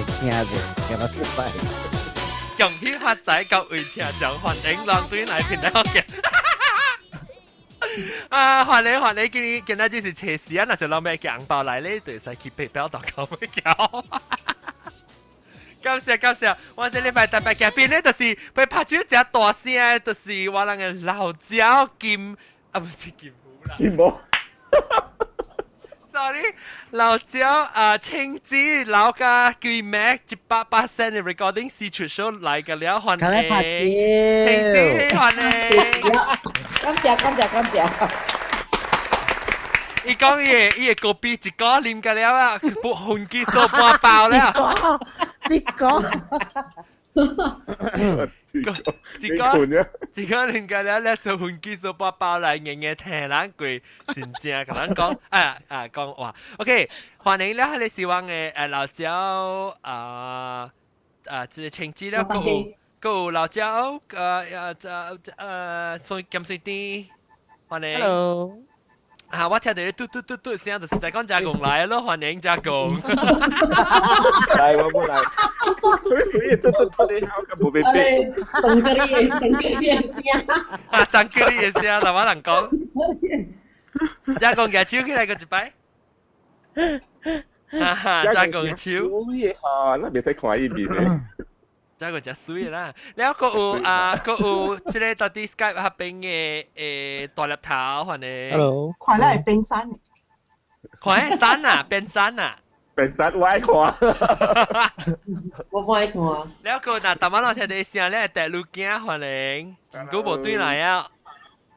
聽嘅，咁啊失敗。恭喜發財，各位聽眾歡迎浪對來平台嘅。啊，歡迎，今日就是車時啊，那就攞咩嘅紅包嚟咧，就使去背表度講咩搞。搞笑！我這禮拜特別嘅邊咧，就是被拍照只大聲，就是我人嘅老椒金啊，唔是金虎啦。金虎。Sorry， 老椒青子老家巨麥100%嘅 recording 試出 show 嚟嘅了，歡迎青子歡迎。感謝。伊講伊個鼻一個啉嘅了啊，不換機數半包了。一個啉嘅了，咧就換機數半包嚟，硬聽人句，真正同人講講話。OK， 歡迎咧，你希望嘅老椒即係青子啦，個老椒水鹹水啲，歡迎。Hello。我聽到你嘟聲，就是在講加工來咯，歡迎加工。來，我冇來。佢屬於嘟，你好，咁冇俾俾。整嗰啲聲。整嗰啲嘢聲，同我人講。加工嘅手起來個一擺。加工嘅手。那別使看呢邊嘅。真係真水啦！你有即係到啲 Skype 合併嘅大粒頭，歡迎。Hello。快樂係冰山。快山啊，變山啊！變山我愛看。我唔愛看。你有嗱，大晚我聽到聲咧，第六件歡迎，古無對來啊！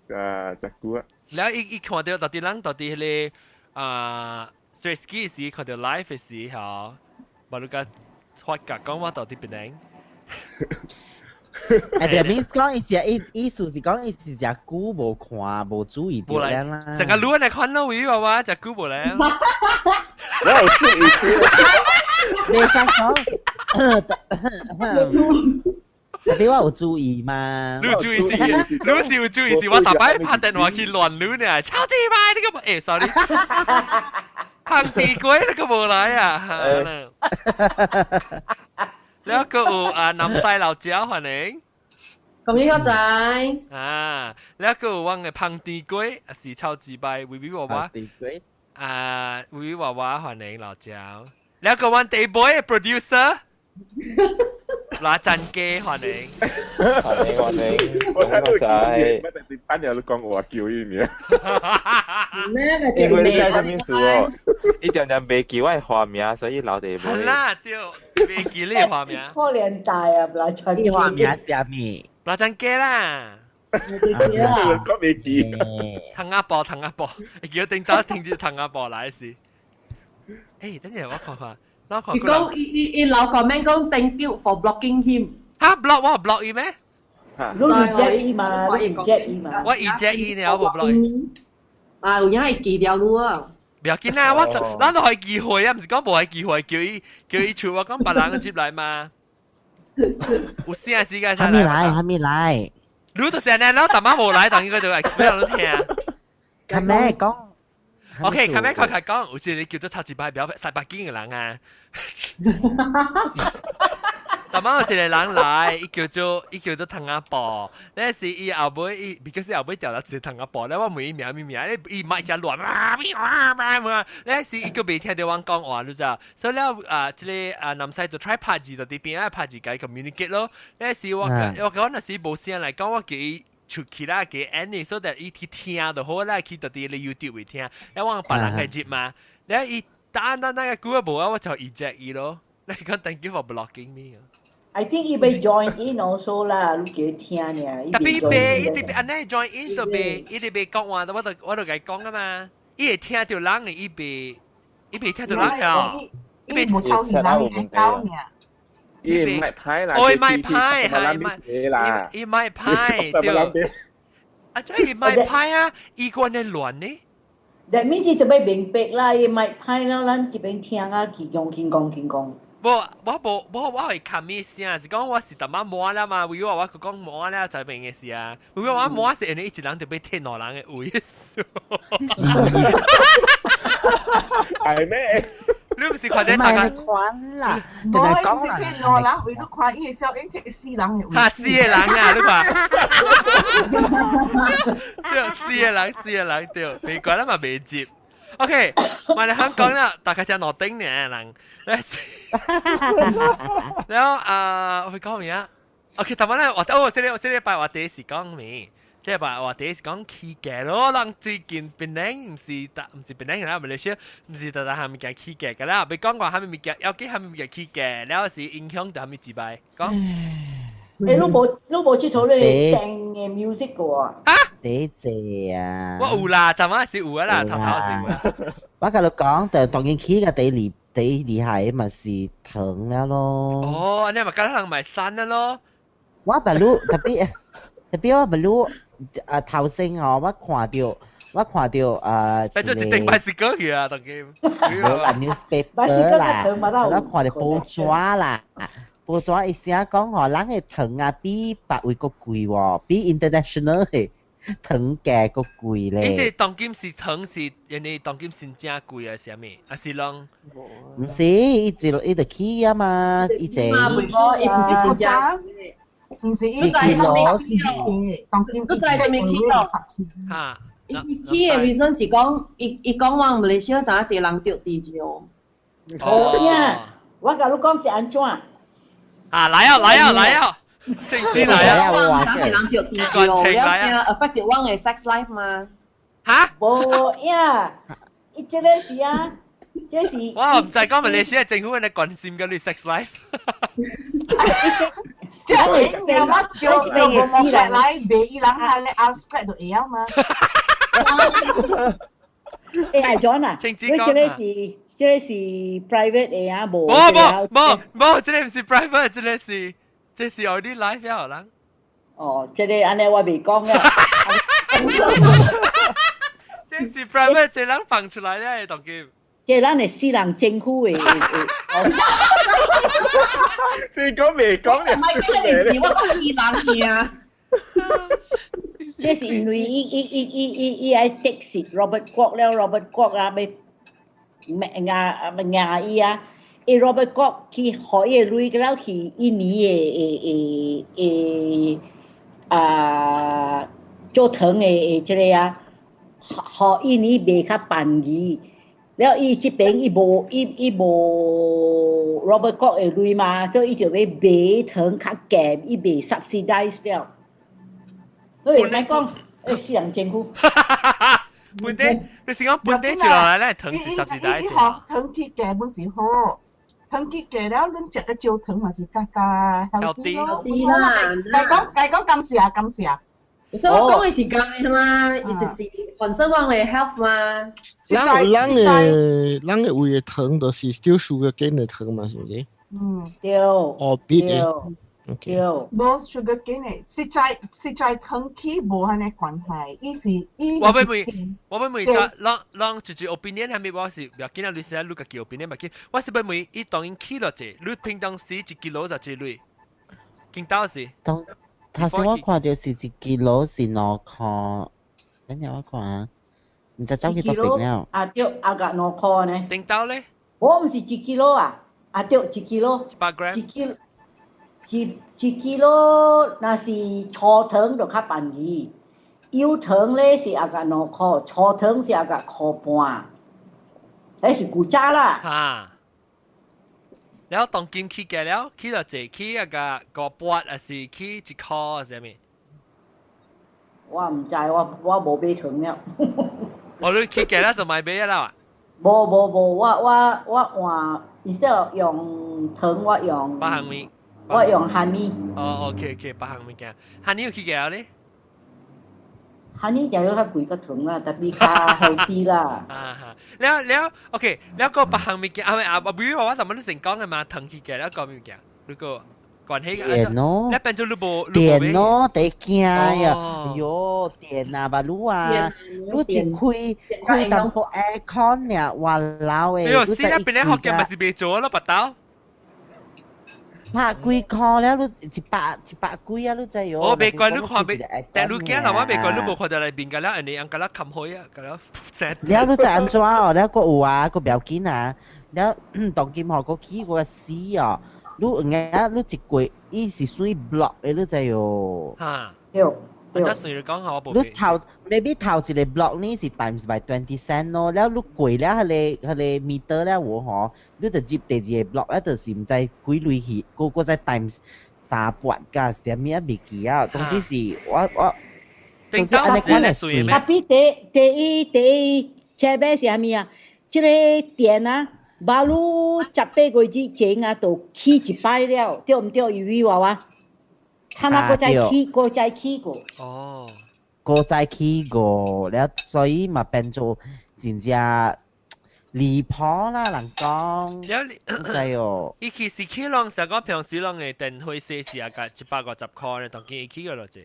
隻股啊！แล้วอีกคนเดียวตอนที่หลังตอนที่เลยstraight ski สิคนเดียว live สิเหรอบาลูกาทอดกัก講ว่าตอนที่เป็นยัง就 means 講意思是講意思就久無看無注意到啦。成個女人嚟看到位話就久無咧。我有注意你想講？你話有注意嘛？你有注意是，你是有注意是，我大擺拍電話去亂女呢，超級快你個sorry， 行地龜你個無來啊！แล้วก็น้ำใส่เหล่าเจ้าหันเอง咁呢個仔แล้วก็ว่างไงพังตีกุ้ยสี超級ใบวิวิวว่าวิวิวว่าหันเองเหล่าเจ้าแล้วก็วันเตย์บอยโปรดิวเซอร์ลาจันเกย์หันเอง我睇到佢乜定班友都講我叫呢樣。因為你在這邊說哦，一點點未記我嘅花名，所以老地冇。係啦，對，未記你花名。可憐大啊，嗱，陳你花名係咩？ลาจันเกย์啦。講未記。藤阿婆，叫定得聽住藤阿婆來時。誒，等陣我看看。佢講伊老 comment 講 thank you for blocking him。嚇 block 我 block 伊咩？你 reject 伊嘛？你 reject 伊嘛？我 reject 伊呢，我冇 block 伊。有人係記掉你啊！唔要緊啊，咱都係機會啊，唔是講無係機會，叫伊出我講別人接來嘛。有啥時間才來？還沒來。你都成日啦，大媽冇來，等於佢就 expect 你聽。係咩講？OK，係咩？佢講，好似你叫咗插字牌表細白堅嘅人啊。大媽有一個人來，伊叫做藤阿婆。那時伊後尾because 伊後尾掉咗一個藤阿婆咧，我問伊名，伊麥只亂那時伊個未聽到我講話，你知道？所以咧即個南西就 try 拍字就啲邊拍字解 communicate 咯。那時我講那時冇聲嚟講，我叫伊出去啦，叫 Annie，所以伊去聽就好啦，去到啲你 YouTube 會聽。你話別人係接嘛？你伊單個估冇啊，我就 reject 伊咯。你講 thank you for blocking me。I think he may join in also lah, lu kira tiang ni. Tapi be aneh join in tu be, ini be 講話，我都佢講噶嘛。伊會聽到人嘅，伊被聽到人呀。伊冇抽人嘅交呢。伊唔係派啦，哦，唔係派，係伊唔係派，對。啊，即係伊唔係派啊，伊個人亂呢。That means 伊就被明白啦，伊唔係派啦，咱這邊聽啊，傾講。我係看咩先啊？是講我是特晚摸啦嘛，為我講摸啦就係明嘅事啊。為我摸是你一人就俾天羅人嘅會數。係咩？你唔是看啲唔大家係款啦，我定係係講是騙我人，為咗看伊嘅小影睇死人嘅。嚇死嘅人啊！你話對死嘅人對，美國咧嘛未接。OK， 我哋香港咧，大家只諾丁嘅人，然後我講咩啊 ？OK，頭先咧，我這禮拜我第一時講咩？即係話我第一時講起價咯，人最近檳城唔是檳城啦，馬來西亞唔是特下面嘅起價㗎啦，未講過下面嘅，有幾下面嘅起價，然後是影響到下面幾擺講。你都冇出到你訂嘅 music 嘅喎。第謝啊！我有啦，昨晚是有啊啦，頭頭是有。我甲你講，就當然起嘅第厲害咪是糖了咯。哦，你咪今日咪刪啦咯。我不รู้特別我不รู้頭先哦，我看到但做一定拜是過去啊，當機。newspaper 啦，我看到報紙啦。報紙一寫講哦，人嘅糖啊比別位個貴喎，比 international 嘅糖價個貴咧。呢隻當金是糖是人哋當金先正貴啊，是咩？啊是啷？唔是，一直起啊嘛，一直。伊唔是先正。唔是伊在當邊嘅，當邊都在邊起咯。嚇！伊起嘅 reason 是講，伊講往馬來西亞陣一個人着地咗。哦呀，我甲你講是安怎？啊，來啊！正經來啊！往陣一個人着地咗，了驚 affect 到往嘅 sex life 嘛？嚇！無呀，伊即個是啊，即是。我唔知講馬來西亞政府喺度關心緊你 sex life。即係你有乜叫個莫嚟嚟俾伊人係你 outstretch 到嘢嘛？誒係咗嗱，正你即個是 private 嘅啊，無。冇，這個唔是 private，這是我啲 life 有人。哦，即個安尼我未講嘅。這是 private，這人放出來咧，當叫。即係咱係私人政府嘅。你講未講你唔係叫你字，我講伊人呀。即是因為伊喺的士 Robert 國了 ，Robert 國啊，咪牙伊啊，伊 Robert 國佢可以累個了去印尼嘅做糖嘅即個啊，學印尼賣較便宜。แล้วอีเป็นอีโบโรเบิร์ตก็ลุยมา所以伊就要買糖較減伊賣 subsidize 了เฮ้ยไม่講私人政府本地你是講本地住落來咧，糖是subsidize先。糖鐵嘅本是好，糖鐵嘅แล้ว恁食嘅焦糖咪是加healthy 咯。計講咁時啊。所以我講嘅是咁嘅嘛，亦就是本身往你 health 嘛。人嘅胃嘅糖都是 still sugar cane 嘅糖嘛，是唔是？對。哦，必嘅。對。冇 sugar cane 嘅，實在糖起冇係呢關係，我俾就讓住 opinion 係咪？我是唔要見到你成日錄個叫 opinion 咪見，我是俾每一當然起落啫，你平常時1 kilo 就最累，見到是。頭先我看到是1 kilo 是2塊，等陣我看，唔知走幾多邊了。啊對，啊個2塊呢？頂到咧？我唔是1 kilo 啊，啊對1 kilo。100 gram。1 kilo 那是粗糖就較便宜，幼糖咧是啊個2塊，粗糖是啊個1塊半，那是古早啦。嚇！แล้ว當金起價了，起到這起啊個8還是起1塊係咩？我唔知，我冇買糖了。我你起價了就買買啦。冇，我換instead of用糖，我用八行米。我用 honey。哦 ，OK， 八行米嘅 honey 有起價咧？honey 就要較貴個糖啦，特別較 healthy 啦。แล้วโอเคแล้วก็八行米嘅比如話什麼都成講嘅嘛，糖起價แล้วก็咩嘅？如果關係電咯，แล้ว變咗你冇電咯，得驚呀！喲，電啊，吧你啊，你只開淡薄 aircon 呀，話老誒。哎呦，死啦！變咗學嘅咪是未做咯，白刀。拍幾塊了，你100幾啊？你知喲？我未關你看未，但你驚啦，我未關你冇看到嚟邊個啦，人哋人家啦冚開啊，個啦 set。了你知安怎哦？了個有啊，個不要緊啊。了當今學個起個死啊，你你一季伊是水 block 的，你知喲。嚇，對。我則隨你講下我部。你maybe 頭一個 block 呢是 times by 20 cent 咯，แล้ว你貴了佢哋 meter 了喎嗬，你就接第二個 block 咧就是唔知幾類去，個再 times 300㗎，點咩未記啊？總之是我。定當時係水咩？特別第一車咩是咩啊？這個電啊，馬路18個之前啊，都起一擺了，對唔對？以為話，他那個再起過。哦，個再起過，แล้ว所以咪變做真正離譜啦，人講。係哦。伊其實起浪成個平時浪嘅電費四時啊，個150塊咧，當見伊起個咯啫。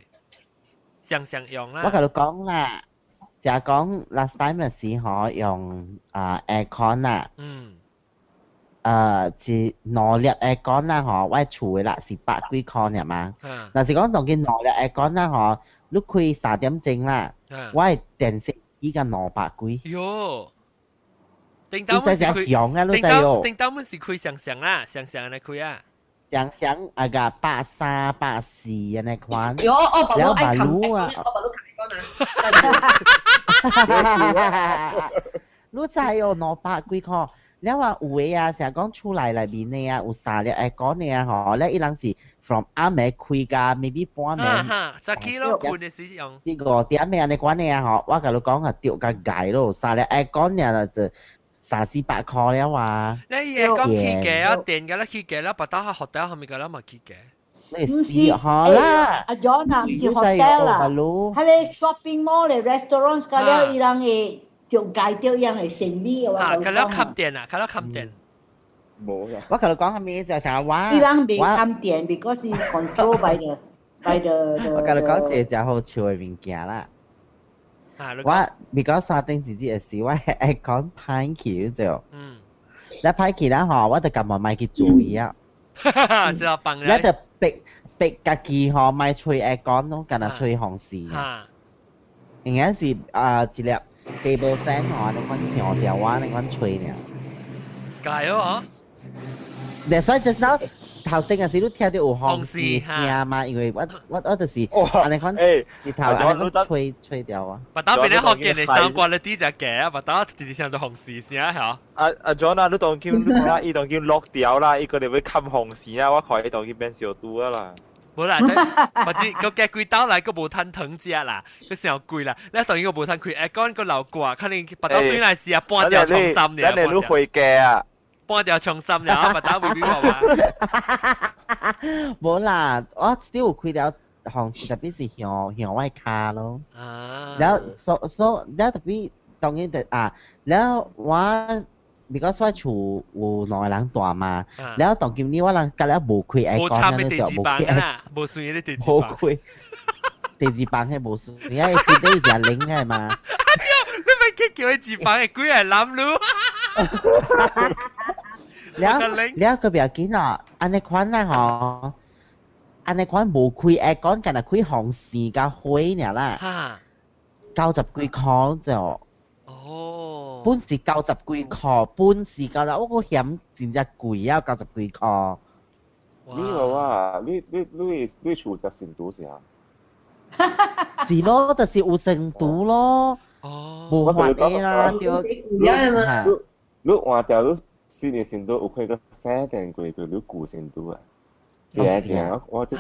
常用啦。我同你講啦，就係講 last time 嘅時候用aircon 啊，是內力 aircon 啦，嗬，我厝嘅啦是100幾塊嘅嘛。但是講當見內力 aircon 啦，嗬，你開3點鐘啦，我係電視依家200幾。喲，定當我是開，定當我是開常啦，常嚟開啊。想agak 83、84那款。有我把路愛冚嘅，我把路冚講你真係有200幾塊，你話有嘅啊，成日講出嚟裏面嘅啊，有3粒愛講嘅啊，嗬，咧伊人是 from 暗暝開㗎 ，maybe 半暝。10 kilo 半嘅使用。呢個點咩啊？你講嘅啊，嗬，我同你講係掉個解咯，3粒愛講嘅就。300-400塊了哇！你嘢講起嘅啊，電嘅啦，起嘅啦，把刀學掉後面嘅啦，咪起嘅。唔是啦，阿 John 啊，唔是 hotel 啦，係你 shopping mall 嚟 restaurant 㗎了，伊人嘅就介掉樣嘅生意嘅話。佢攞冚電啊，佢攞冚電。冇嘅。我同你講係咩就成日話。伊人未冚電 ，because it's controlled by the。我同你講這就好笑嘅物件啦。我because 三丁自己嘅事，我係講派橋就，你派橋啦嗬，我就咁話買去做嘢，知道幫你，你就逼家己嗬買吹誒講咯，近日吹紅事，而家是一粒 table fan 嗬，你講調調話你講吹呢，加油啊！但所以 just now 頭先嘅時都聽到有紅事聲嘛，因為我就是，你講直頭你講吹掉啊！把打俾你學見你三掛你啲隻嘅，把打直接聽到紅事聲嚇。阿 John 啊，你當叫你講啦，伊當叫落掉啦，伊個你會冚紅事啊，我看伊當叫變小肚啊啦。冇啦，或者個夾貴刀嚟個無攤藤隻啦，個時候貴啦，你當然個無攤貴，aircon 個流掛，肯定把刀對嚟試啊，半條重心嘅。你都會嘅啊！半條重心了，把打會俾我嘛。冇啦，我只有開了紅事，特別是向外卡咯。แล้วแล้ว特別當然就แล้ว我because 我厝有兩個人大嘛，แล้ว當今年我人隔了無開愛講咧就無開，無算啲第二冇開，第二班係無算，因為佢哋就零係嘛。你咪叫佢自班係鬼係諗咯。แล้วก็แบบกินอ่ะอันในควันน่ะหรออันในควันบ่คุยแอร์ก้อนกันน่ะคุยห้องสีกะห้วยเนี่ยล่ะ90幾塊就本是90幾塊本是90我個險真正貴啊90幾塊你話你厝在成都是啊是咯就是有成都咯無法嘅啦就你換掉你四年成都有開個3點幾個你古成都啊正我即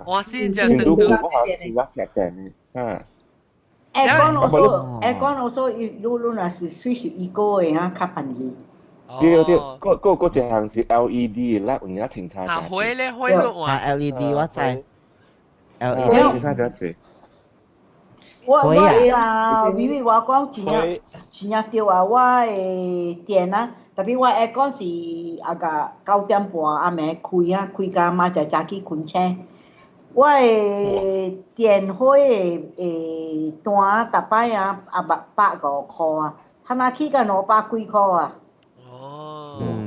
我先就成都我係一隻定aircon also 如那是隨時一個嘅嚇較便宜對嗰隻行是 LED 啦，而家清差價會咧會咯 LED 我知 LED 清差價錢我啊，因為我講真正對啊，我嘅電啊，特別我aircon是9點半暗暝開啊，開到嘛就早起困車。我嘅電費誒單大擺啊150塊啊，他那起個200幾塊啊。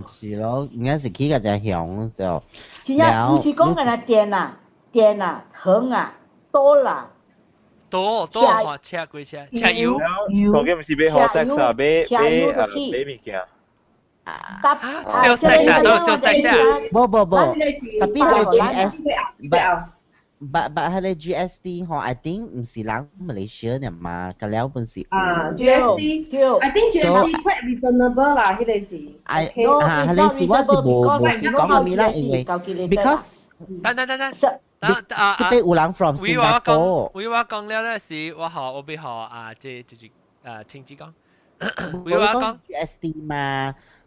是咯，應該是起個就響就。真正唔是講緊啊電啊，糖啊，多啦。多話車幾車油，當然唔是俾學生啊，俾物件。sales tax 啊，都 sales tax 啊。不， tapi ada GS but ada GST 吼 I think 唔是人 Malaysia 呢嘛，個了本是GST，I think GST quite reasonable 啦，迄個是。No, it's not reasonable because you know how GST is calculated. Because 等，這邊有人 from 新加坡。我講了咧是，我俾即青子講，我講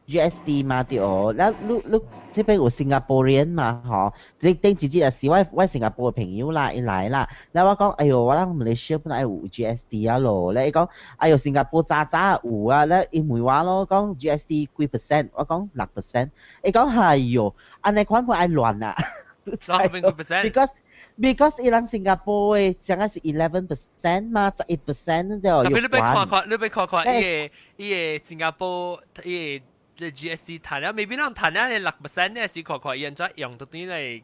GST 嘛對哦，แล้วลูก這邊有新加坡人嘛嗬，你頂自己係我新加坡嘅朋友啦，一來啦，แล้ว我講哎呦，我諗馬來西亞本來有 GST 啊咯，แล้ว伊講哎呦新加坡早有啊，แล้ว伊問我咯，講 GST 幾 percent， 我講6%，伊講係喲，安尼款愛亂啊，because 伊人新加坡嘅講係11%嘛，11%就你俾看，伊個新加坡伊個。GST 彈了，未必人彈了你6%咧，是看現在用到啲嚟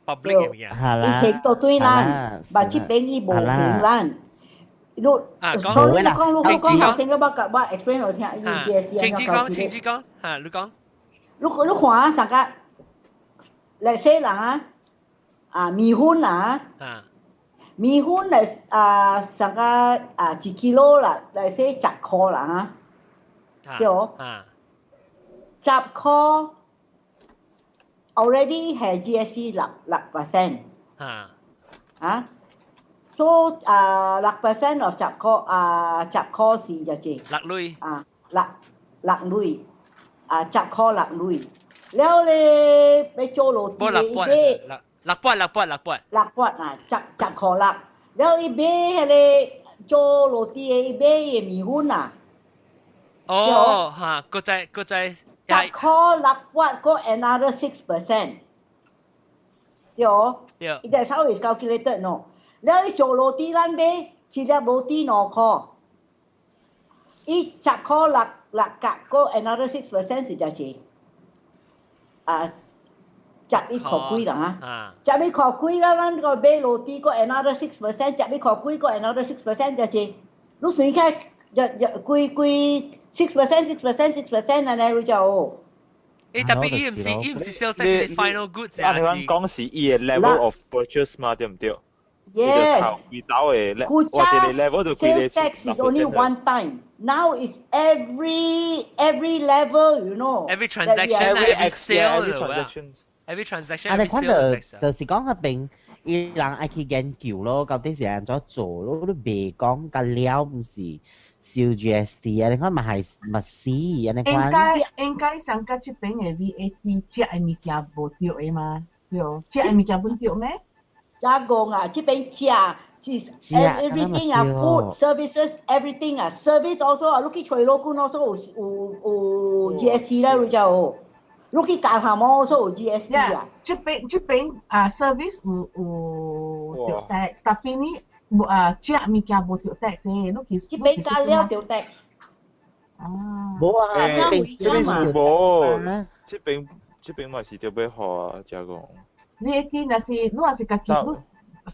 public 嘅嘢。係啦，伊到對咱，但係邊伊冇平咱。所以你講頭先我explain 我聽，伊 GST 青子講，嚇你講。你看啊，成個嚟西人米粉米粉嚟成個1 kilo 啦，嚟西10塊啦對哦。10塊 already 係 GST 6%。so 6% of 10塊是就係6鐳。6鐳10塊6鐳。แล้ว你ไป做โรตี6撥10塊6แล้วอีเบ้เลยโจโรตีอีเบ้มีหุ้นก็ใจ10塊6撥ก็ another 6%เดี๋ยว that's how it's calculated no แล้วอีโจโรตีร้านเบ้ชีเรียบโรตีหนอคออี10塊6กะก็ another 6% สิจะชีจับอีขอคุยเหรอฮะจับอีขอคุยแล้วนั่นก็เบโรตีก็ another 6% จับอีขอคุยก็ another 6% จะจีรู้สึกแค่จะคุย 6% นั่นแหละรู้จักโอ้特別唔是 sales tax 係 final goods 啊。你講是伊嘅 level of purchase 嘛，對唔對？Yes。或者你 level 就佢哋 sales tax is only one time. Now it's every level, you know. Every transaction, every sale, every transaction. 啊，你看就是講嗰邊，伊人愛去研究咯，到底是安怎做咯？你未講個了唔是收 GST 啊？你看咪係咪死？安尼看。應該上個這邊嘅 VAT 食嘅物件無對嘅嘛？對，食嘅物件本對咩？加工啊，這邊食。everything food services everything service also 你去吹老官 also 有 GST 啦，你就你去教下冇 also 有 GST 啊。這邊service 有 tax， tapi ni 食物件冇條 tax 嘅，你其實這邊加了條 tax。冇啊，這邊冇，這邊咪是條俾學啊，加工。VAT 那是你還是自己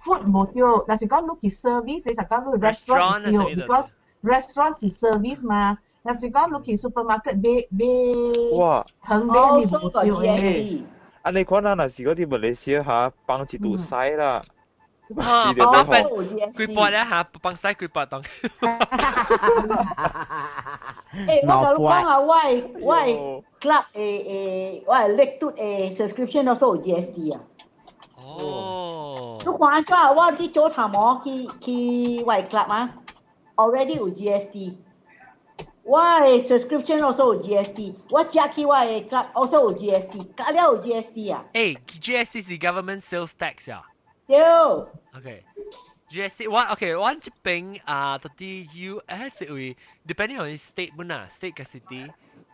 food 冇掉，但是講你去 service， 你實講你 restaurant 掉 ，because restaurant 是 service 嘛。但是講你去 supermarket 買糖買你冇掉嘅。啊，你看那是嗰啲馬來西亞嚇幫一度西啦。幫佢撥咧嚇，幫西佢撥當。我同你講啊，我 club 我 lecture subscription also 有 GST 啊。你看咗我啲早頭冇去外 club 啊 ，already 有 GST。我 subscription also 有 GST。我加去我 club also 有 GST， 加了有 GST 啊。GST 是 government sales tax 啊。對。GST 我這邊到底 US 會 depending on state 本啊 ，state 嘅 city。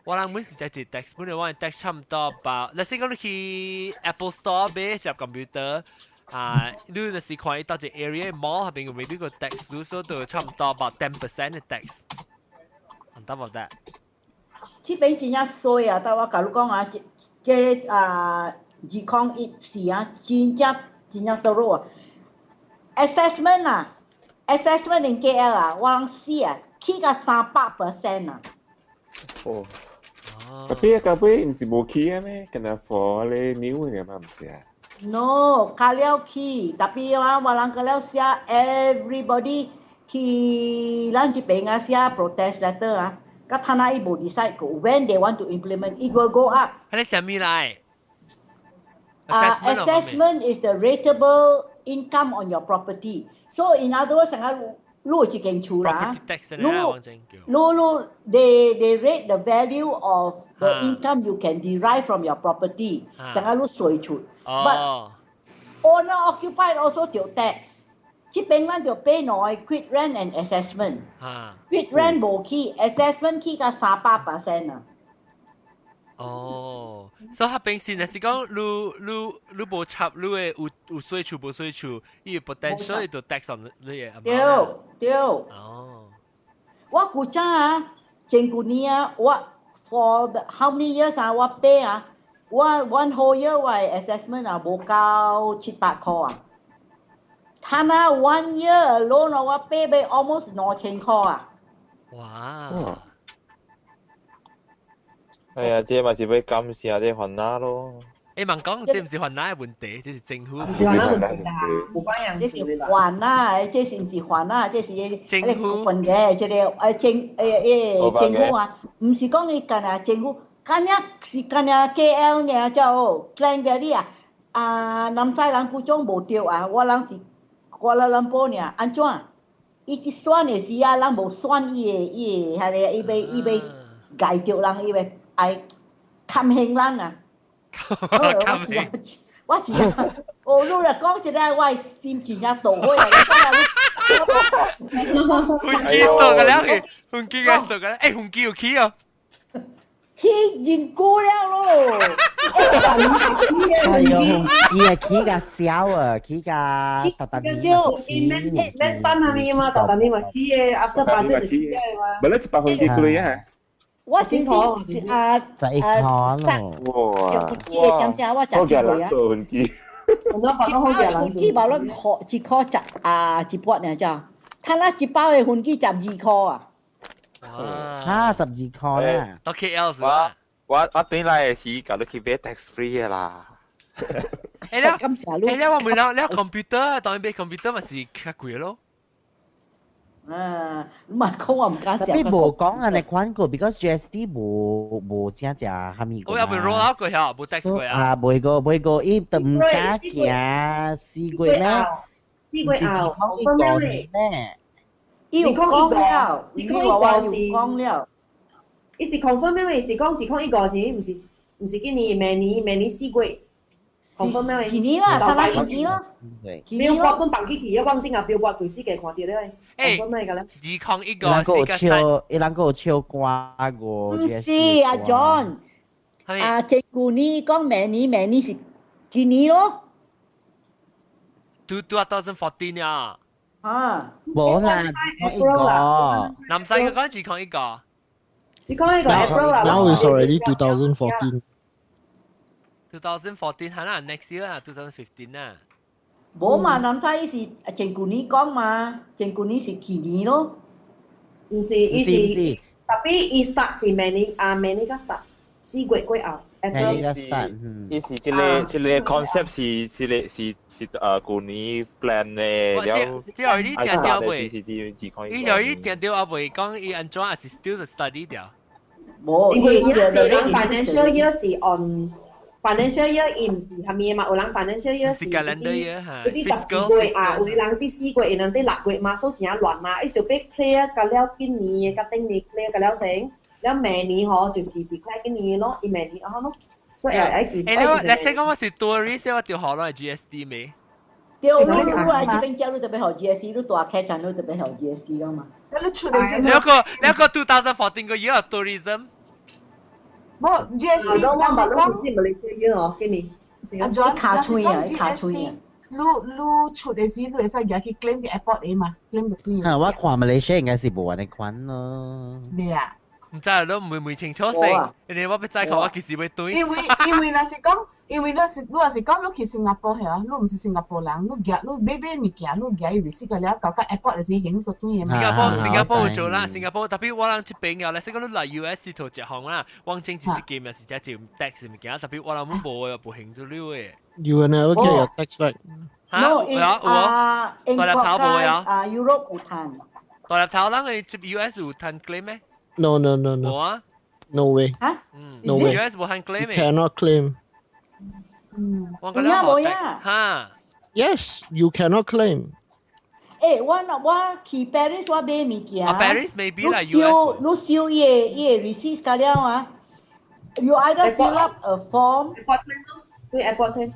我諗每時就係 tax 本嚟，我係 tax 差唔多吧。例如講你去 Apple Store 買一隻 computer，你就是看到隻 area mall 下邊maybe個 tax 數數都差唔多 about 10% 嘅 tax。On top of that， 這邊真係衰啊！但我講你講啊，這2014啊，真係多咯啊 ！assessment in KL 啊，我試啊，起個300% 啊。กะปี้อินสิบ่ขี้แม่กันน่ะฟอเลยนิ้วเนี่ยมาบ่เสีย No, kalau ki, tapi walang kalau sia everybody ki lanji penga sia protest letter ah. Kat tanah ibu decide ko when they want to implement, it will go up. อันนี้什么来 assessment is the rateable income on your property. So in other words, lu chỉ cần chủ là property tax นะวางจังเกี่ยว lu they rate the value of the income you can derive from your property. สังlu 税出 but owner occupied also 丢 tax. ที่เป็นวันเดียว pay น้อย quit rent and assessment. quit rent บ่ขี้ assessment ขี้ก็3%อ่ะ哦，所以平時若是講你無插你嘅有稅處無稅處，伊 potential 伊就 tax on 你嘅 amount。對。哦。我估計啊，前幾年啊，我 for the how many years 啊，我 pay 啊，我 one whole year 我 assessment 啊無夠700塊啊。他那 one year alone 啊，我 pay 俾 almost 2000塊啊。哇！哎呀，這咪是要感謝啲雲娜咯。誒，問講，這唔是雲娜嘅問題，這是政府。唔係雲娜問題㗎，冇關人事。這是雲娜，這是唔是雲娜？這是政府份嘅，這個政府啊，唔是講你近啊政府，近日是近啊 KL 呢就 Klang Valley 啊，南西人古種無掉啊，我人是瓜拉蘭坡呢，安怎？伊去選嘅時啊，人無選伊係咧，伊被解掉人，伊被愛冚興人啊！我只哦，你嚟講一個，我心情也倒開啊！훈기熟嘅啦，훈기嘅熟嘅啦，誒훈기有起哦，起認過了咯，哎呦，훈기啊，起個小啊，起個特特小，咩班啊你嘛，特特你嘛起嘅，after budget 就起嘅嘛。咪咧一百훈기佢啊！我先就一康咯，小훈기正正我賺錢啊！做훈기，我都覺得好嘅人先。包咗一箍一半呢就，睇啦一包嘅훈기12箍啊！啊，12箍啦。到 KL 是嘛？我對嚟時搞到佢俾 tax free 嘅啦。誒咧，我問你，你 computer 當然俾 computer 咪是較貴咯。mà không làm cá tapi bộ có anh quan của because GST bộ giá giá hàm gì của bộ roll out của hả bộ tax của bộ go ít tầm cá kia si quay mẹ si quay ảo không có mẹ yêu con了只講一個是講了伊是 confirm 咩？是講只講一個錢，唔是今年明年四月。confirm 咩？今年啦，三年幾咯？你用國本辦起期，我正啊標掛對司嘅看到咧。confirm 咩嘅咧？201伊能夠超過個。唔是阿 John， 政府呢講明年是今年咯。2014啊。冇啦，一個。南西嘅講201。Now is already 2014. 2014係啦 ，next year 啊，2015啊。冇嘛，南西是政府呢講嘛，政府呢是今年咯。唔是，伊是，特別伊 start 是明年個 start， 4月過後。明年個 start， 伊是即個 concept 是舊年 plan 嘅，即係呢定掉未？伊有呢定掉啊未？講伊安怎係是 still study 掉？冇，因為人 financial year 是 on financial year 伊唔是係咪嘛？有人 financial year 是啲14月啊，有人啲4月，有人啲6月嘛，所以成日亂嘛，伊就俾 clear 㗎了今年嘅，甲頂年 clear 㗎了成，了明年嗬就是 declare 今年咯，伊明年啊咯，所以誒其實。你先講我是 tourist，我條學咯係 GST 未？對，你啊，這邊教你特別學 GST，你大開場你特別學 GST 㗎嘛？你有個2014個 year of tourism。冇 GST，我講知咪你知哦，今年。阿 John，卡吹啊，卡吹啊。你出嘅時，你會使入去 claim 嘅 airport 嘅嘛 ，claim 到邊？我看馬來西亞應該是冇人嚟款咯。咩啊？唔知都唔會清楚性，人哋我俾齋講我幾時會對。因為那是講因為你是講你去新加坡係啊，你唔是新加坡人，你買物件，你寄 receipt 嘅了，搞個 airport 就是影個對嘅。新加坡有做啦，新加坡特別我諗這邊嘅咧，即係講你嚟 US 圖一項啦，往正只是 game 又是只照 tax 物件，特別我諗冇冇興到了嘅。You will never get your tax back. No, in Europe 有攤。大粒頭人去 US 有攤 claim 咩？ No. 冇啊 No way. 嚇 No way. US 冇攤 claim You 咩？ cannot claim. 我覺得冇 tax 嚇。Yes, you cannot claim. 我去 Paris 我買物件。Paris maybe 啦 US。你燒伊 receipt 㗎了啊。You either fill up a form. Airport claim.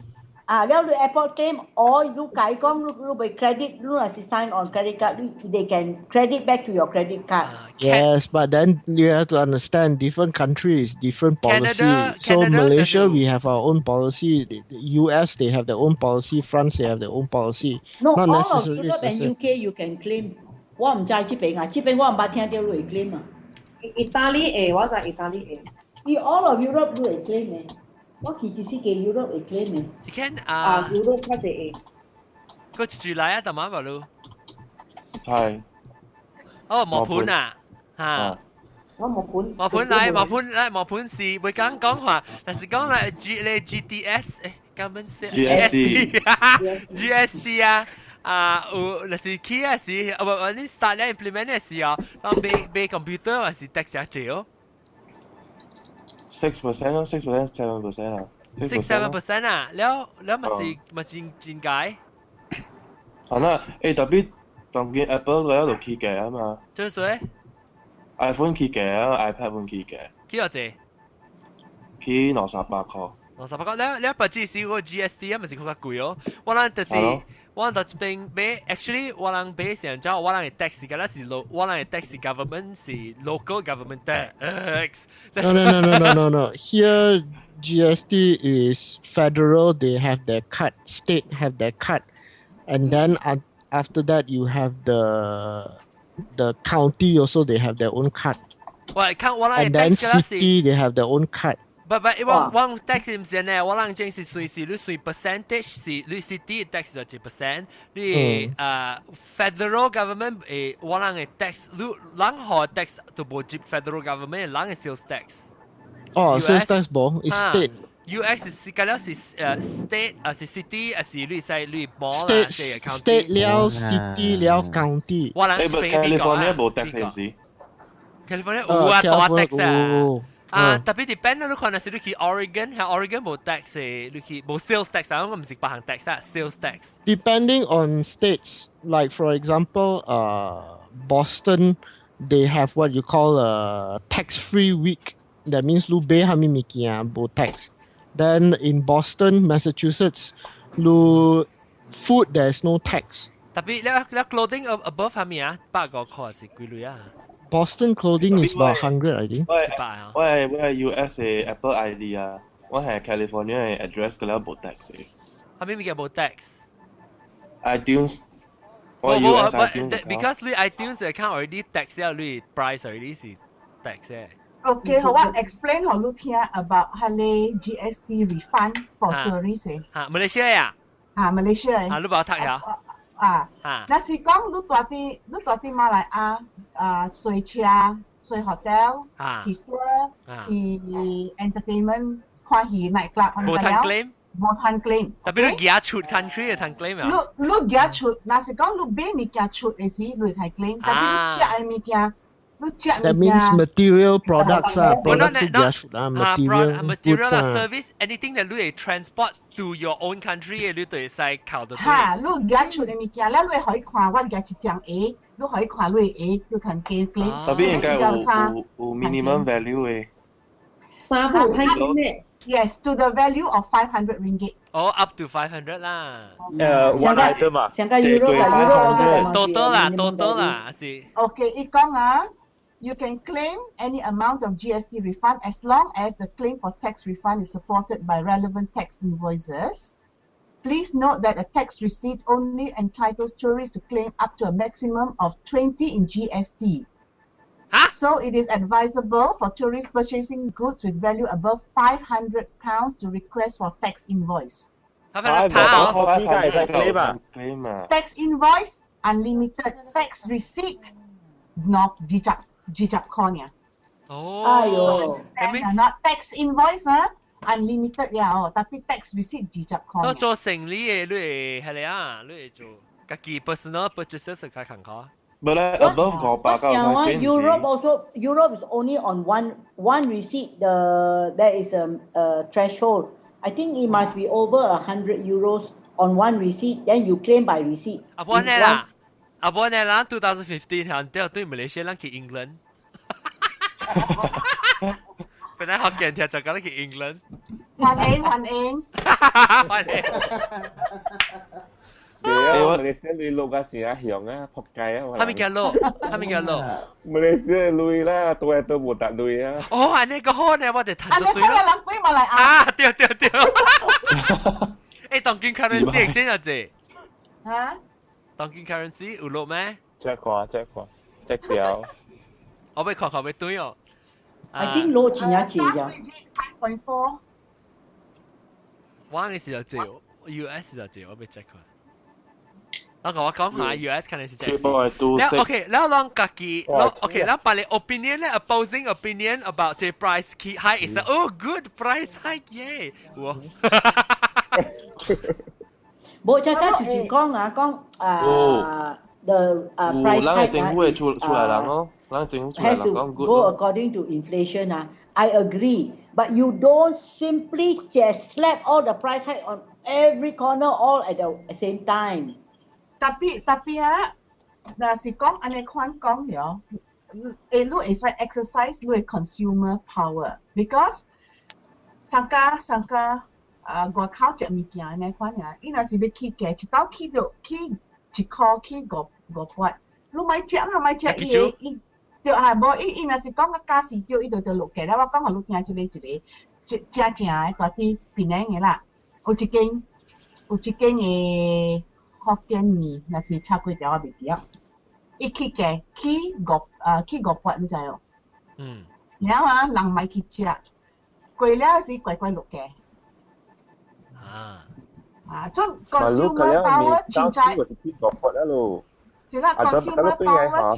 了你 airport claim or 你解講你被 credit 你係 sign on credit card they can credit back to your credit card. Yes, but then you have to understand different countries, different policy. So Malaysia, we have our own policy. The US, they have their own policy. France, they have their own policy. No, Not all of necessarily Europe and UK you can claim. 我唔知這邊啊，這邊我唔捌聽到你會 claim 啊。意大利會，我知意大利會。All of Europe 都會 claim 嘅。我去只是嘅 Europe 會 claim 嘅。只看Europe 我就會。個住來啊，大媽話咯。係。哦，磨盤啊，嚇。我磨盤。磨盤是會講話，但是講啦GTS 誒，根本是 GST 啊。有那是起啊是，你 start 咧 implement 嘅時候，當買 computer 還是 tax 下少6% 咯，6% 7% 啊，6-7% 啊，แล้ว咪真解？係啦，特別當見 Apple 嗰度起價啊嘛。做咩 ？iPhone 起價啊 ，iPad 本起價。幾多隻？起28塊。28塊，你不只是嗰個 GST 啊，咪是更加貴哦。我諗就是。我到這邊買 ，actually 我人買上咗，我人嘅 tax 嘅啦是我人嘅 tax government 是 local government tax。No. Here GST is federal. They have their cut. State have their cut, and then after that you have the county also. They have their own cut. And then city they have their own cut. But 我 tax 唔是呢，我人正是隨時你隨 percentage 是你 city tax 就1%，你federal government 我人嘅 tax， 你人學 tax 都冇接 federal government， 人嘅 sales tax。sales tax 冇，係 state。US 是咁樣是state 是 city 是你係你冇啦，係 county。state 了 city 了 county。我人這邊California 冇 tax 係唔是 ？California 有啊，大 tax 啊。特別 depend 你可能是你去 Oregon 冇 tax 你去冇 sales tax 我唔是百行 tax sales tax。Depending on states, like for example, Boston, they have what you call a tax-free week. That means lu bay hami mikia bo tax. Then in Boston, Massachusetts, lu food there's no tax. Tapi la clothing above hami $100塊是幾類啊？Boston clothing is about 100, I think. 我係 US 嘅 Apple ID 啊，我係 California 嘅 address 嘅冇 tax 嘅。係咪叫冇 tax？iTunes， 我 US iTunes because 你 iTunes account already tax 咗，你 price already 是 tax 嘅。Okay， 好，我 explain 俾你聽 about 係你 GST refund for tourists。Malaysia 呀？Malaysia。你幫我睇下。那是講你大啲馬來亞睡車、睡 hotel、去 tour、去 entertainment、看戲 night club，冇攤 claim，冇攤 claim。特別你寄出 country 嘅攤 claim 啊？你寄出，那是講你買物件出嘅時，你係 claim。但係你食嘅物件，你食物件。That means material products products material service anything that 你 transport to your own country 你都會使考得對。你寄出嘅物件，你可以看我寄一張 A， 你可以看你 A， 你看 claim。特別應該有 minimum value 嘅。3部睇緊咩 ？Yes, to the value of 500 ringgit. Up to 500 lah. One item 啊。成個 Euro total 啦是。Okay， 一講you can claim any amount of GST refund as long as the claim for tax refund is supported by relevant tax invoices. Please note that a tax receipt only entitles tourists to claim up to a maximum of 20 in GST. So it is advisable for tourists purchasing goods with value above £500 to request for tax invoice. 500 pound 我依家係使 claim 啊 claim 啊 Tax invoice unlimited, tax receipt not jijab con ya. 哦 Aiyo. That means Not tax invoice unlimited ya tapi tax receipt jijab con. 我做生意嘅，你係係你啊，你係做家己 personal purchases 係開行卡。冇咧 above 500 Europe is only on one receipt. There is a threshold. I think it must be over €100 on one receipt. Then you claim by receipt. 阿伯呢啦，阿伯呢啦，2015行掉對馬來西亞人去 England。本來學見聽就講去 England。還應。我哋先旅路嘅時啊，響啊，仆街啊！係咪叫路？係咪叫路？馬來西亞旅啦，多係都冇得旅啊！哦，安尼個好呢，我哋談到對啦。人飛馬來啊！對。誒，當今 currency 先有啫。嚇？當今 currency 有落咩 ？check 掉。我俾看俾對哦。I think 落錢一錢咋？5.4。我嘅時就借 US 就借，我俾 check 看。我講下 US 看你是點。OK， แล้วลองกะกีOK， แล้ว把你 opinion 咧 opposing opinion about the price hike is good price hike yeah。哇！冇，就係講the price hike 政府出來人咯，政府出來 has to go according to inflation I agree, but you don't simply just slap all the price hike on every corner all at the same time. Tapi 那是講安尼款講了，你會使 exercise 你 consumer power because 上家外口食物件安尼款呀，伊若是要起價，一刀起到起1塊起5你買食伊對啊，無伊若是講個價是對，伊就落價啦。我講互你聽一個正嘅大啲檳榔嘅啦，有一間嘅福建麵，若是炒粿條我袂記啊。伊起價起5你知哦？然後人買去食，貴了是貴落價。即consumer power 真係。是啦，consumer power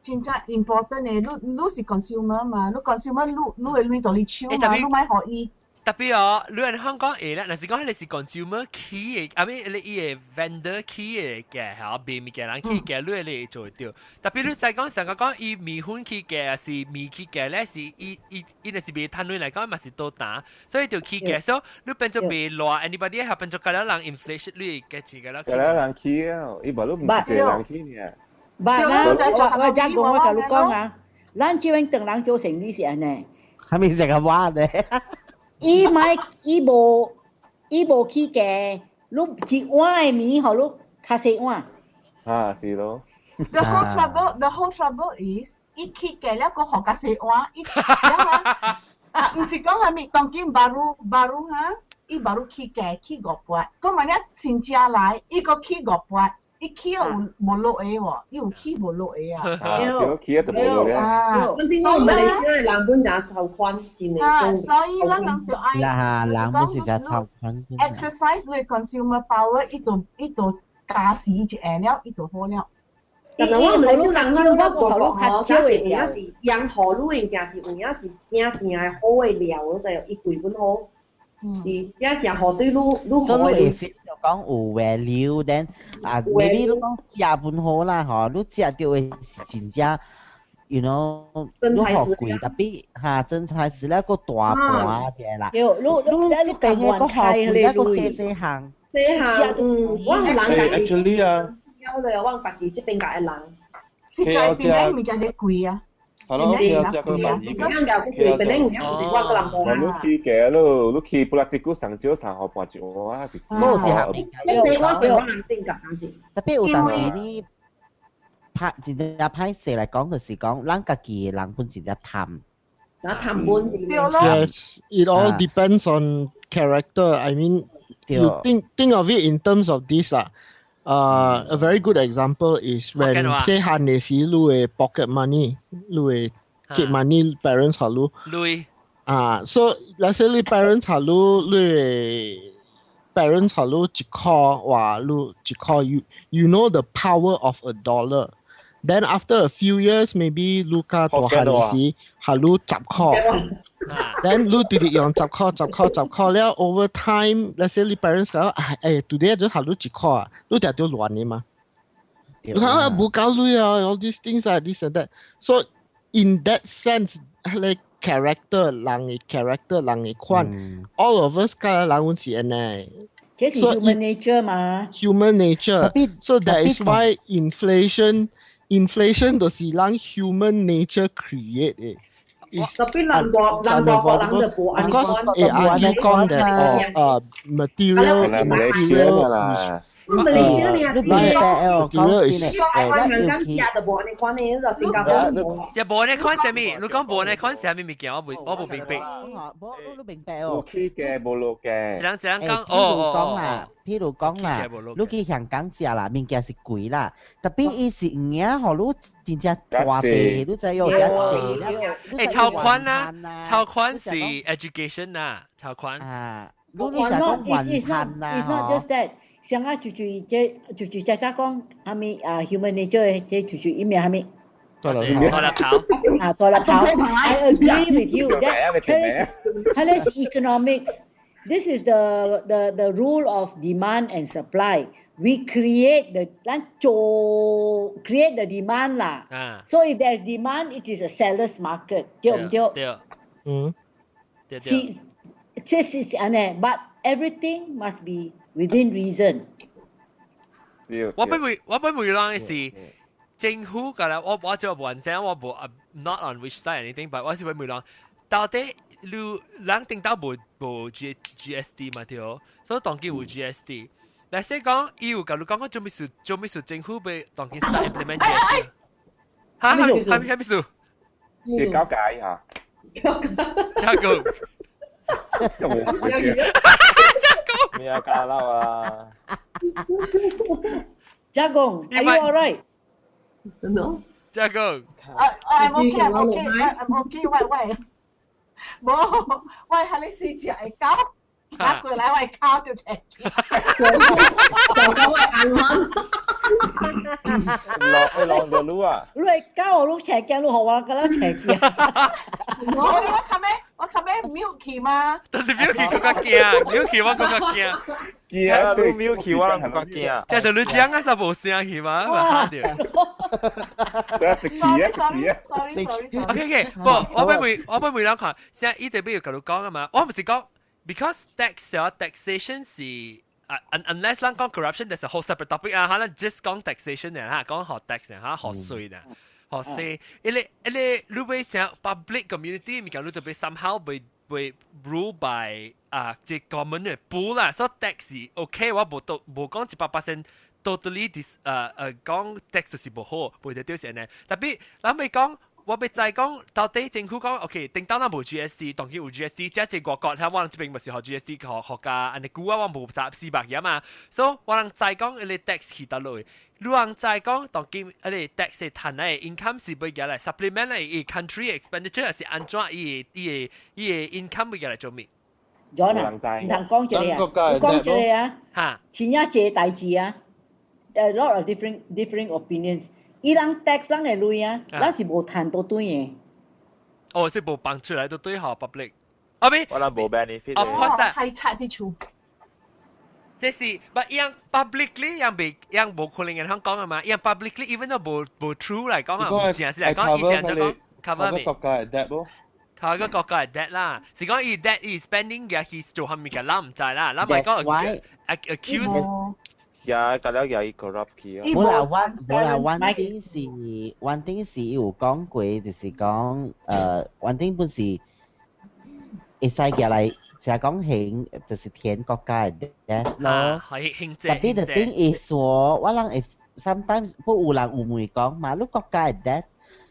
真正 important 嘅，你是 consumer 嘛，你 consumer 你會攞到你手嘛，你買可以。特別哦，你喺香港誒啦，若是講你是 consumer key 嘅，啊咪你伊個 vendor key 嘅嚇，賣物件人 key 嘅，你做到。特別你再講成個講伊米粉 key 嘅，是米 key 嘅咧，是伊若是賣攤位嚟講，嘛是多打，所以就 key 嘅，所以你變咗賣落 anybody 係變咗嗰啲人 inflation 你嘅錢嘅啦。嗰啲人 key 啊，伊無你唔係人 key 呢。But 我講我同你講啊，咱這邊等人做生意是安尼，係咪成日話咧？伊無起價，你一碗嘅米互你較細碗。是咯。The whole trouble is 伊起價了，個互較細碗，伊唔是講係咪當今巴魯哈？伊巴魯起價起500，個萬一新車來，伊個起500。伊起有無落嘅喎，伊有起無落嘅啊。有起就無落咧。所以馬來西亞人本就受困，真係。所以咱人就愛。人本是就受困。exercise 你 consumer power，伊度加時一下了，伊度好了。但係我唔係少人，我講嗬，假設有影是養好路嘅，件是有影是正嘅好嘅料，就伊貴本好。是正好對你好嘅。就講有 value， then maybe 你講食本好啦，嗬，你食到嘅真正 ，you know， 你好貴，特別嚇真材實料個大盤嘅啦。你計嘅個好貴，個細行。我係人家，actually 啊，有就我家己這邊家嘅人。實在邊咧物件咧貴啊！係咯，你有隻個問題。你起價咯，你起不拉啲股上少3號半隻哇，是冇只係。4萬幾可能正價簡直。特別有陣時呢，真正歹勢嚟講，就是講咱家己嘅人本真正貪。貪本是。Yes, it all depends on character. I mean, you think of it in terms of this A very good example is when say 下年時你嘅 pocket money， 你嘅 keep money parents 下你。So let's say 你 parents 下你，你 parents 下你一塊話你一塊，you know the power of a dollar. Then after a few years, maybe 你家大下年時下你10塊。Then 你直直用10塊了 over time let's say 你 parents 講today 就下你1塊啊，你就亂嘅嘛。你睇冇夠你啊 all these things are this and that. So in that sense 你 character 人嘅 character 人嘅款 all of us 家人會是咁樣。這是 human nature 嘛。human nature. So that is why inflation 就是讓 human nature create 嘅。tapi lambo lang de po of course you call that material Malaysia ni material is 日本咧看什麼？你講日本咧看什麼物件？我冇明白。我明白哦。有去嘅冇落嘅。一人講譬如講啦，你去香港食啦，物件是貴啦，特別伊是唔嘢，互你真正大筆，你就要一地。超寬啦，超寬是 education 啦，超寬。你成日講雲吞啦。It's not just that。像啊，就渣渣講，係咪human nature 即係一面係咪？多粒頭。多粒頭。I agree with you. That is economics. This is the rule of demand and supply. We create the demand 啦。So if there is demand, it is a seller's market. 對唔對？對。這是安尼 ，but everything must be within reason。我不會講嘅是政府㗎啦，我就冇講我冇 not on which side anything， but 我是會講到底你人定到冇 GST 嘛對，所以當佢冇 GST。但係講伊有甲你講我做咩事政府被當佢 start implement GST？ 嚇係咩事？你交解一下。加工。咩加撈啊？加工 ，Are you alright? No. 加工。I'm okay. Wait. 冇，喂，係你試住係交，打過嚟喂交就請。落到路啊！你交我都請嘅，你學我㗎啦請嘅。我琴日 Milky 嘛，但是 Milky 嗰個驚 ，Milky 我嗰個驚，驚你 Milky 我唔覺驚。即係同你講啊，就冇聲氣嘛，咪嚇掉。Sorry。OK， 我俾每兩看，現在依啲比如同你講啊嘛，我唔是講 because taxation 是unless 咱講 corruption，that's a whole separate topic 啊，可能 just 講 taxation 嘅嚇，講學 tax 嘅嚇，學稅嘅。學識，你會想 public community 咪講你就被 somehow 被 rule by 即 government 嘅補啦，所以 tax 是 OK， 我冇講100% totally講 tax 就是唔好，冇得丟錢嘅。特別咱咪講，我咪再講到底政府講 OK， 定當咱冇 GST， 當然有 GST， 即係國家睇我這邊咪是學 GST 學家，安尼估啊我冇400嘢嘛，所以我能再講你 tax 起得落。如果再講，當今你 tax 係賺嚟 income 是俾嚟 supplement 嚟 country expenditure 係安怎伊 income 俾嚟做咩？咗啦，唔通講一個啊？講一個啊？嚇，前一隻大字啊 ，a lot of different opinions。伊人 tax 人嘅類啊，咱是無賺到對嘅。哦，是無幫出來都對好 public。我咪，我諗冇 benefit。 Of course 啊，係差啲處。這是，但樣 publicly 樣冇可能嘅香港啊嘛，樣 publicly even 都冇 true 嚟講啊，唔淨係嚟講，以前就講 cover 咩？國家係 debt 咯。佢個國家係 debt 啦，是講伊 debt 伊 spending 嘅，佢做下面嘅，咱唔知啦，咱咪講 accuse。呀，隔了又 corrupt 佢啊！冇啦，one thing 是有講過，就是講one thing 本是會使嘅嚟。成日講興就是填國家嘅 debt 咯，特別就點係說，我人 sometimes 不有人有會講嘛，你國家嘅 debt，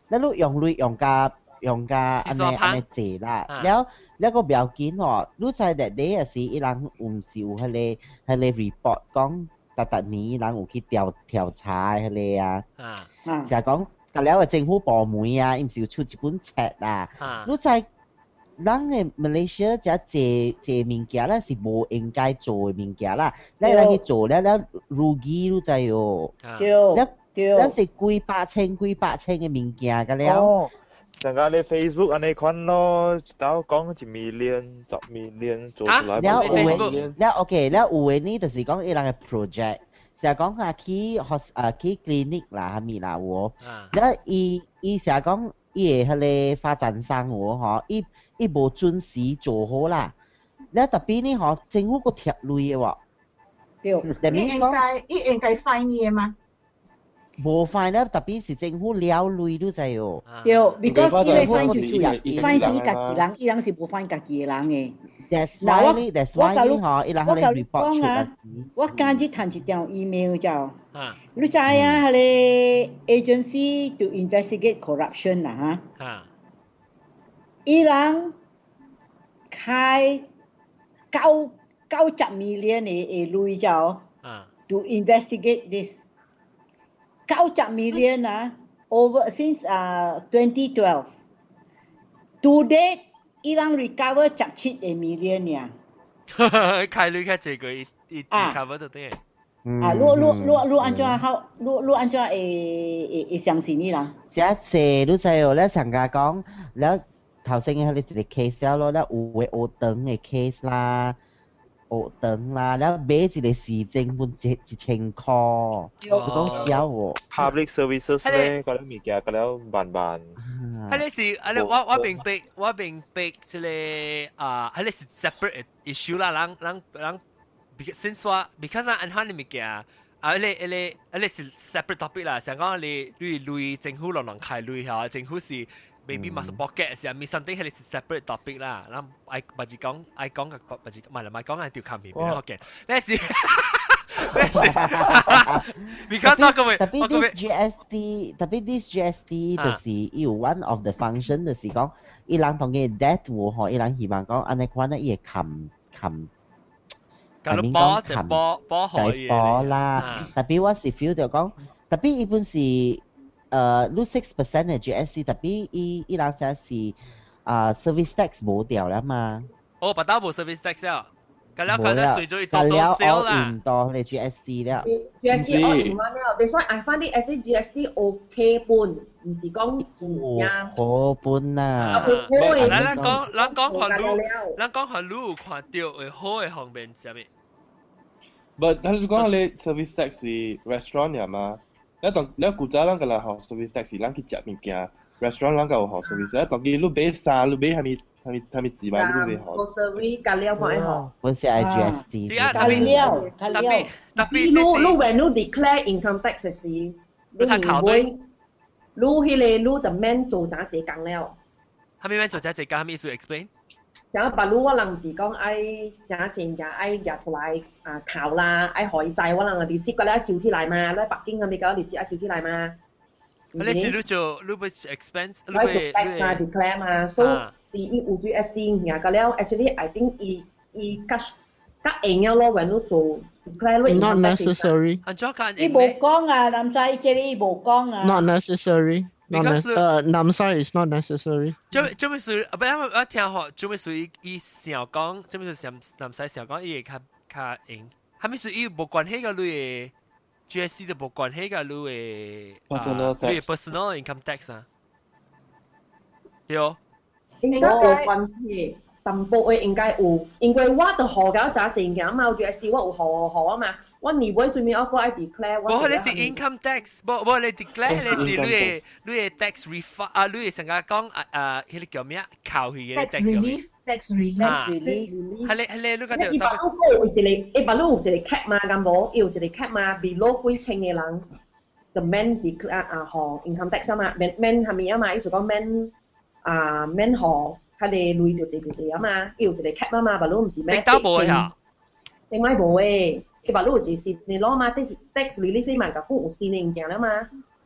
你用價安尼借啦，แล้วก็不要緊喎，你在that day 時，伊人唔是有迄個 report 講年人有去調查迄個啊，啊，就係講隔了嘅政府部門啊，伊毋是有出一本冊啊，你知人嘅 Malaysia 這物件咧是無應該做嘅物件啦，咱去做了rugi 你知喎，對，咱是幾百千嘅物件㗎了。哦，成個你 Facebook 安尼款咯，一刀講1 million、10 million 做出來。了有OK，了有嘅呢，就是講伊人嘅 project，就係講啊去 clinic 啦，係咪啦喎？了伊成日講伊嘅迄個發展商喎，嗬，伊無準時做好啦。了特別呢，嗬，政府個貼類嘅喎。對。伊應該翻嘢嘛？無翻咧，特別是政府了類都滯喎。對 ，because 伊嚟翻就注意，翻是伊家己人，伊人是無翻家己嘅人嘅。That's why 呢，嗬，伊人喺度 report 出嚟。我今日睇一條 email 就，你知啊？係咧 agency to investigate corruption 啦嚇。伊人開90 million 嘅鐳就，to investigate this 90 million over since 2012 to date 伊人 recover 17 million 呀。開鐳開這個伊 recover 到啲。你安怎好？你安怎會相信你啦？即係你知喎，咧上家講了。頭先嘅係你 case 咯，咧有嘅學堂嘅 case 啦，學堂啦，แล้ว買一個時政本1000塊，嗰種少喎。Public services 咧，嗰啲物件嗰啲萬。係你是，我明白即係係你是 separate issue 啦，人 since 我 because 按下你物件。你是 separate topic 啦，成講你類政府落開類嚇，政府是 maybe must pocket 時候，me something 係你是 separate topic 啦，咁我不是講嘅不是，唔係唔係講係條卡面邊學嘅，你是，because 我講特別 this GST 就是有 one of the function 就是講，伊人同嘅 debt 喎，嗬，伊人希望講安尼款咧，伊會冚。咁你波可以啦，特別我是 feel 到講，特別伊本是攞6% 嘅 GST， 特別伊人寫是service tax 冇掉啦嘛。哦，不打冇 service tax 了，咁了可能隨咗一多少啦。唔多嘅 GST 了。GST 我唔啱了，所以 I find it as GST OK 半，唔是講真正。好半啊！咱講看路看到會好嘅方面係咪？But 但係講你 service tax 是 restaurant 呀嘛？你古早咱個來學 service tax，咱去食物件 ，restaurant 咱個有學 service，當佢你買衫，你買係咪自買你買學？個 service 隔了冇學。我是 GST。隔了。你 when you declare income tax 時，你唔會，你迄個the man 做咋這工了？係咪咩做咋這工？係咪意思 explain？像白魯我人是講愛真正嘅愛入出來考啦，愛可以在我人嘅利息嗰咧收起來嘛，你北京係咪講利息愛收起來嘛？你是你做 expense， 你做 tax 嘛 declare 嘛，所以是伊有 GST 嘅個了 ，actually I think 伊較應咗咯，when 你做 declare 你 Not necessary。伊冇講啊，南西這裡冇講啊。Not necessary。南西 is not necessary。做咩事？我聽學做咩事？伊想講，做咩事？南西想講，伊會較應。係咪事？伊冇關係個類 GST 就冇關係個類 personal income tax 啊？對。應該有關係，淡薄嘅應該有，因為我就學咗咋正嘅嘛，GST 我有學啊嘛。我年尾最尾我愛 declare，我你是 income tax，冇你 declare 你是你嘅 tax refund，你係成日講迄個叫咩啊？扣去嘅 tax relief，tax relief，係你嗰條。伊把路有一個，有一個 cap 嘛，咁無，有一個 cap 嘛，below 幾千嘅人，個 man declare 學 income tax 啊嘛 ，man 係咪啊嘛？伊就講 man 學，佢哋累條字啊嘛，有一個 cap 啊嘛，把路唔是咩？你冇呀？你買冇誒？伊把路就是你攞嘛 tax relief 嘛，個有線嘅物件啦嘛，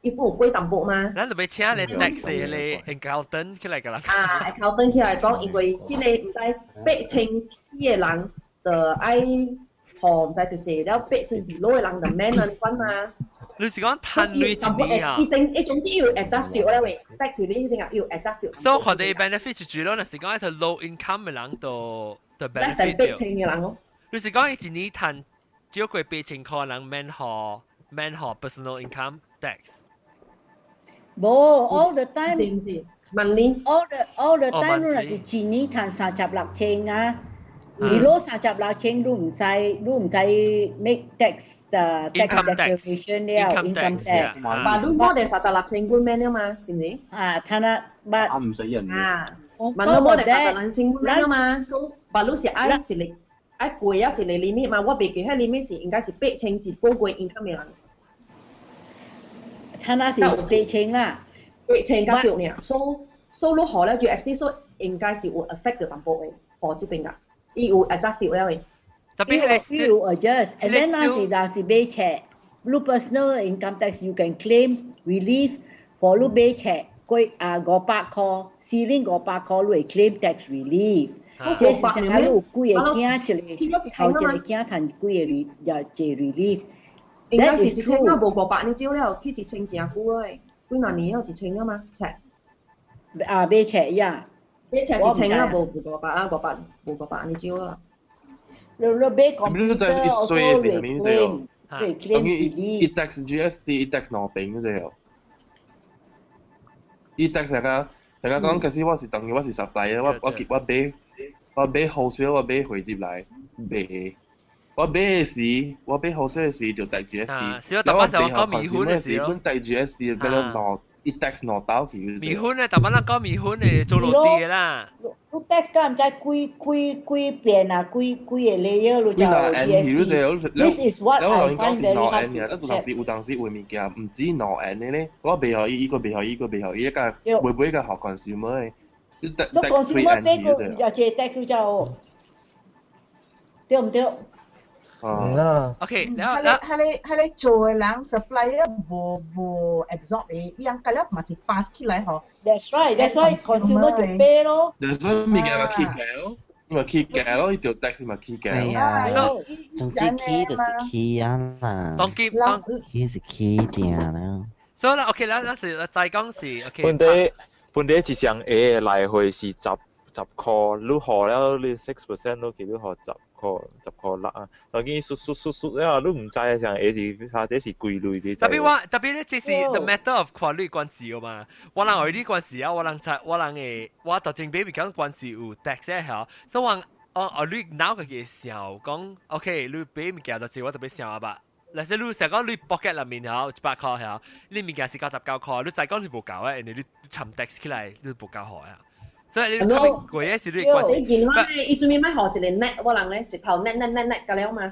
伊有幾淡薄嘛。咱就要請你 tax 你 accountant 起來㗎啦。accountant 起來講，因為迄個唔知8000嘅人就愛河唔使條借了8千幾攞嘅人就 man 啊，你講嘛？你是講攤累一年啊？一定，總之要 adjust 掉啦喂，tax 你一定要 adjust 掉。所以佢哋 benefit 住咯，那是講一條 low income 嘅人就 benefit 掉。8千嘅人咯。你是講一年攤少過8,000塊人免學 personal income tax。冇 all the time。monthly。all the time 都係一年攤36千啊。你攞36千都唔使 make tax。income declaration 了 income tax， 但係都冇哋36千半咩嘛，是唔是？啊，睇下，啊唔使人啊，問到冇哋36千半咩嘛，所以但係是愛一個愛貴啊一個 limit 嘛，我別記喺 limit 是應該是8千至高貴 income 嘅人。睇下是8千啦，8千加條呢，所以好咧就 SD 所應該是會 affect 到淡薄嘅，我這邊㗎，伊有 adjust 掉咧喂。Tapi you adjust, and then nasi bay check. Lu personal income tax you can claim relief for lu bay check. Koi 500塊 ceiling 500塊lu claim tax relief. 這是成日lu 貴嘅驚出嚟，後一個驚談貴嘅又借 relief。應該是1千啊，無500你招了，佢1千正貴誒，幾多年有1千啊嘛？check。啊，bay check 呀。bay check 1千啊，無500啊，500無500你招啦。lo be computer also reclaim tax GST tax 攞餅嗰啲tax 大家講其實我是等於我是supply啊，我俾後少我俾回接嚟俾我俾時我俾後少嘅時就帶 GST， 然後我講米粉嘅時候，帶 GST 俾佢攞tax 攞到去。米粉咧，但係咱講米粉咧做落地嘅啦。你 tax 敢唔知幾遍啊？幾個 layer 咯就 GST。This is what I find very hard。有當時會物件唔止攞 N 嘅咧，我備學依個備學依個備學依家會唔會個學 consumer 嘅？所以 consumer 俾個又借 tax 就對唔對？OK，係你做嘅人 supply 咧冇 absorb 嘅，樣計咧咪是 pass 起來嗬。That's right consumer 就 pay 咯。That's why 物件咪 keep 嘅咯，咪 keep 嘅咯，呢條 tax 咪 keep 嘅。係啊，總之 key 就是 key 啊啦。當 key 是 key 點啦。所以啦 ，OK 啦，再講是 OK。本地一箱 A 來回是10塊，你學了你6%都叫你學10塊啦啊！當然縮了，你唔知啊，像 A 是或者是貴類嘅。特別咧，這是 the matter of 看你關係嘛。我人有啲關係啊，我人嘅，我就正比較關係有 tax 嘅嚇，所以我你腦嘅時候講 ，OK， 你俾物件就是我特別想啊吧。嗱，即係你成講你 pocket 入面嚇100塊嚇，你物件是99塊，你再講你冇夠啊，人哋你沉 tax 起來你冇夠好啊。所以你特別貴嘅是你關係。你見我咧，伊做咩買學一個 net， 我人咧直頭 net 㗎了嘛。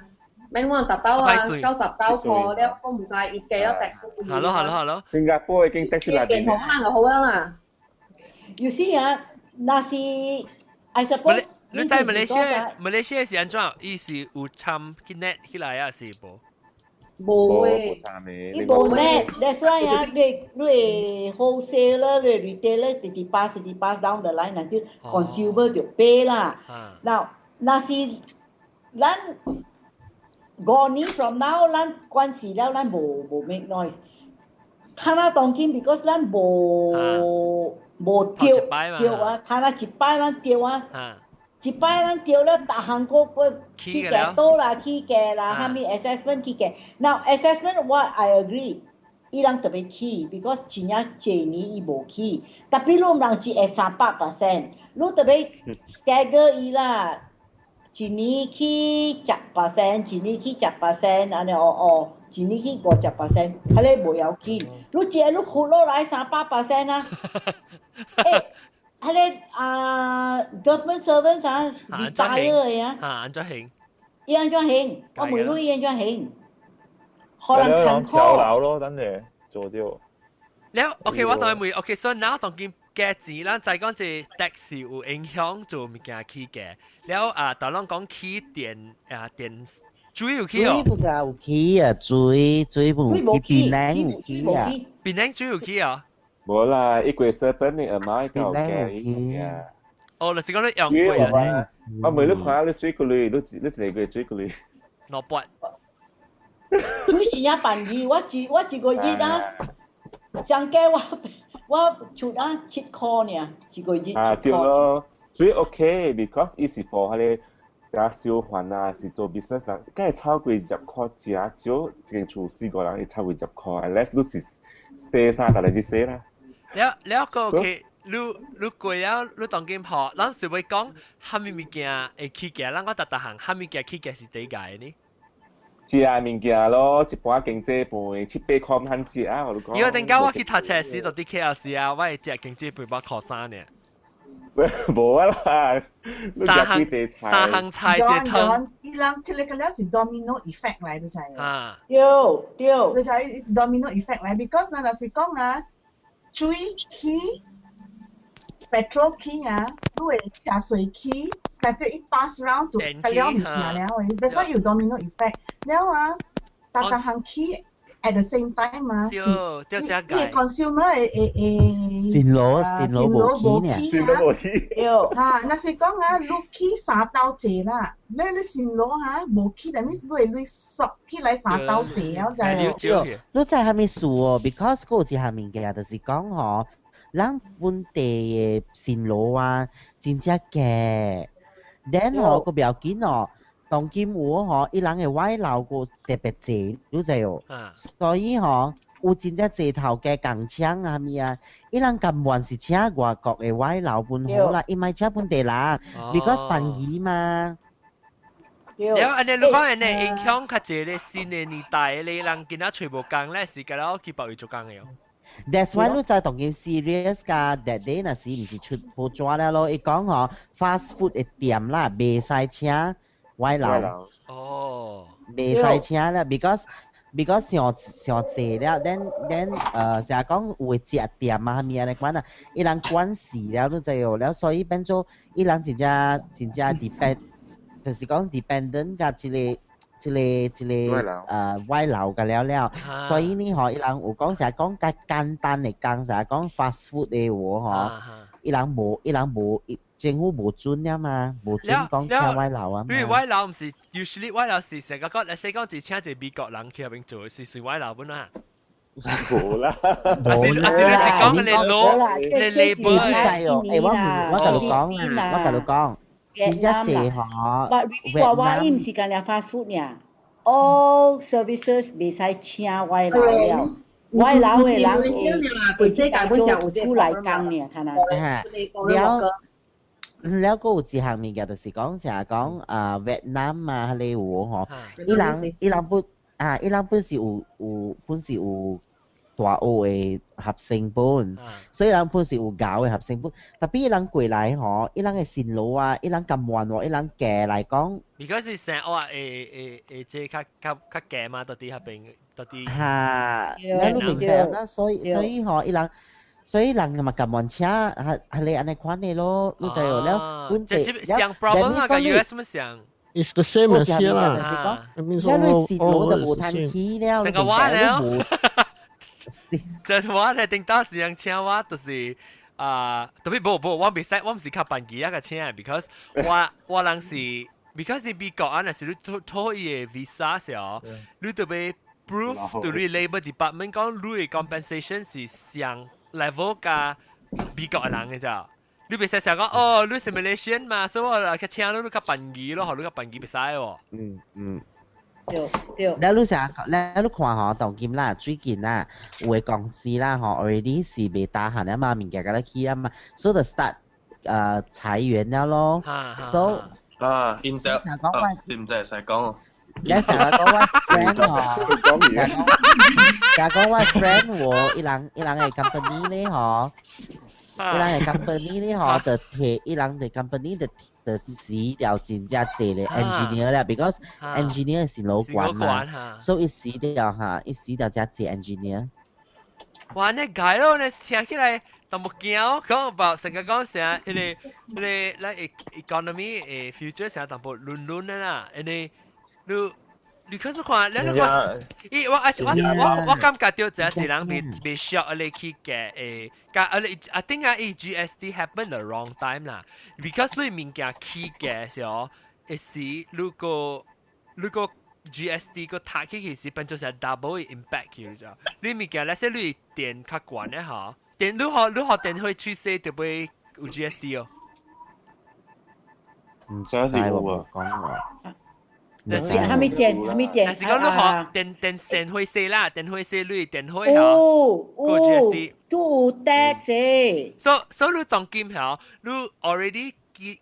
免我達到啊99塊了，我唔知伊計咗 tax 都唔。Hello。新加坡已經 tax 嚟嘅。可能就好啊啦。You see 啊，那是 I suppose。你在馬來西亞是安怎？伊是有參去 net 起來啊，是無？冇誒，伊冇咩 ，that's why 啊，你 wholesaler 你 retailer 直pass down the line until consumer 就 pay 啦。Now 那是咱5年 from now 咱關係了，咱冇 make noise。睇下當今 because 咱冇掉啊，睇下一擺咱掉啊。一擺咱掉了，大韓國去嘅多啦，去嘅啦，下面 assessment 去嘅。Now assessment what I agree，伊人特別去 ，because 前日這年伊無去，但係你唔人只係300%，你特別 stagger 伊啦，一年去10%，一年去10%，安尼一年去50%，係你無要去，你只係你活落來300%啊，誒。係咧government servants 啊 retire 嘅啊，安怎行？伊安怎行？我問你伊安怎行？可能勤跳樓咯，等你做掉。แล้ว OK 我同你問 OK， 所以嗱當見嘅字啦，就係講是 tax 有影響做物件起嘅。แล้ว當咱講起電水有起哦。水不是有起啊，水冇起，檳榔有起啊。檳榔水有起啊？冇啦，一個 certain 嘅 amount 夠嘅嘅。哦，你是講你用貴啊？我每日看你追過嚟，你一個追過嚟。攞撥。最是也辦二，我一個月啊，上加我出啊7塊呢，一個月7塊。對咯，所以 OK，because 伊是 for 迄個假小販啊，是做 business 人，梗係超過10塊，真少一個廚師個人會超過10塊 ，unless 你是寫啥，但係你寫啦。了個 OK。你過了，你當今學，咱是會講蝦米物件會起價，咱我特行蝦米件起價是點解呢？食物件咯，一般經濟盤7-8塊唔慳食啊！我講。因為陣間我去讀冊時，到啲 KLC 啊，我會食經濟盤包靠山呢。冇啊啦，三行菜一湯。伊人即個咧是 domino effect 嚟，你知啊？對，你知是 domino effect 嚟 ，because 嗱，就是講啊，水起。petrol key 啊，都會加水 key，但係一 pass round 就係了物件了，that's why 有 domino effect。了啊，但係行 key at the same time 啊，啲 consumer 線路冇 key 呢？啊，那是講啊，錄 key 3刀謝啦，你線路嚇冇 key，但係你會索 key 嚟3刀謝了就。你真係咪數哦 ？because 嗰個係物件，就是講嗬。咱本地嘅線路啊，真正嘅。then 嗬個表件哦，當今有嗬，伊人嘅外勞個特別濟，你知哦。所以嗬，有真正濟頭嘅工廠啊咪啊，伊人根本是請外國嘅外勞本好啦，伊咪請本地人 ，because 便宜嘛。แล้วอันนี้ลูกก็อันนี้影響較濟咧新嘅年代咧，人見到全部工咧是㗎啦，去保育做工嘅哟。That's why 你在當今 serious 㗎 ，that day 那時唔是出報紙啦咯，伊講嗬 fast food 嘅店啦，未使請外勞。哦。未使請啦 ，because 上濟了 ，then 就係講有嘅食店啊，咩嚟講啊，伊人關事了，你知哦，了所以變做伊人真正 depend，就是講 dependent 㗎一個外勞嘅了，所以呢嗬，伊人有講成日講較簡單嚟講，成日講 fast food 嘅喎嗬，伊人冇政府冇準啊嘛，冇準講請外勞啊嘛。因為外勞唔是 usually 外勞是成個講，你講只請一美國人去入邊做，是算外勞本啦。冇啦，你是講你攞你 labor 我同你講。真正濟嗬，話話伊唔是干了 fast food 呢 ，all services 未使請外勞了，外勞嘅人會做出來工呢，睇下。แล้วก็有一項物件就是講成日講越南啊，你有嗬，伊人本是有大學嘅合成本，所以人本是有教嘅合成本。特別伊人過來嗬，伊人嘅線路啊，伊人咁慢喎，伊人嘅嚟講。because 是成我即係較嘅嘛，到啲合併，到啲。嚇，你明白啦，所以嗬，伊人咪咁慢車，係你安尼款嘅咯，你就有了本地。像 problem 啊，跟 US 乜像？It's the same as here 啦。因為線路就冇攤起了，成個話了。就我係頂到時樣請我就是特別冇我未使我唔是靠辦機啊個請 because 我人是 because 是美國啊，那是你拖伊嘅 visa 時候，你特別 proof 對你 Labour Department 講你嘅 compensation 是上 level 加美國人嘅咋，你未使成講哦，你係 Malaysian 嘛，所以我嚟請你靠辦機咯，學你靠辦機未使喎。แล้วรู้จักแล้วลูกความหอตองกิมล่ะ最近啦有嘅公司啦หอ already 是被打下咧嘛物件嘅咧起啊嘛 so the start 裁員了咯 so insert 唔知使講แล้ว成日講ว่า friend 就講ว่า friend 喎伊人嘅 company 咧หอ伊人嘅 company 咧หอ就提伊人嘅 company 的死掉真正濟咧 engineer 啦 because engineer 是老管嘛，所以死掉真濟 engineer。哇！你解咯，你聽起來淡薄驚哦，講about成個講成你 economy future 成淡薄亂啦，你可是看，你我感覺到一人被 shock 你去嘅I think GST happened the wrong time 啦 ，because 你物件起嘅時候，是如果 GST 個塔起時變做成 double impact 去咗。你物件，那些你電較懸咧嚇，電你學電去吹死就會有 GST 哦。唔知係有啊，講喎。還沒電，但是講你學電會死啦，電會死你電會嚇，個 GST 都有 tax 誒。所以你當今嚇，你 already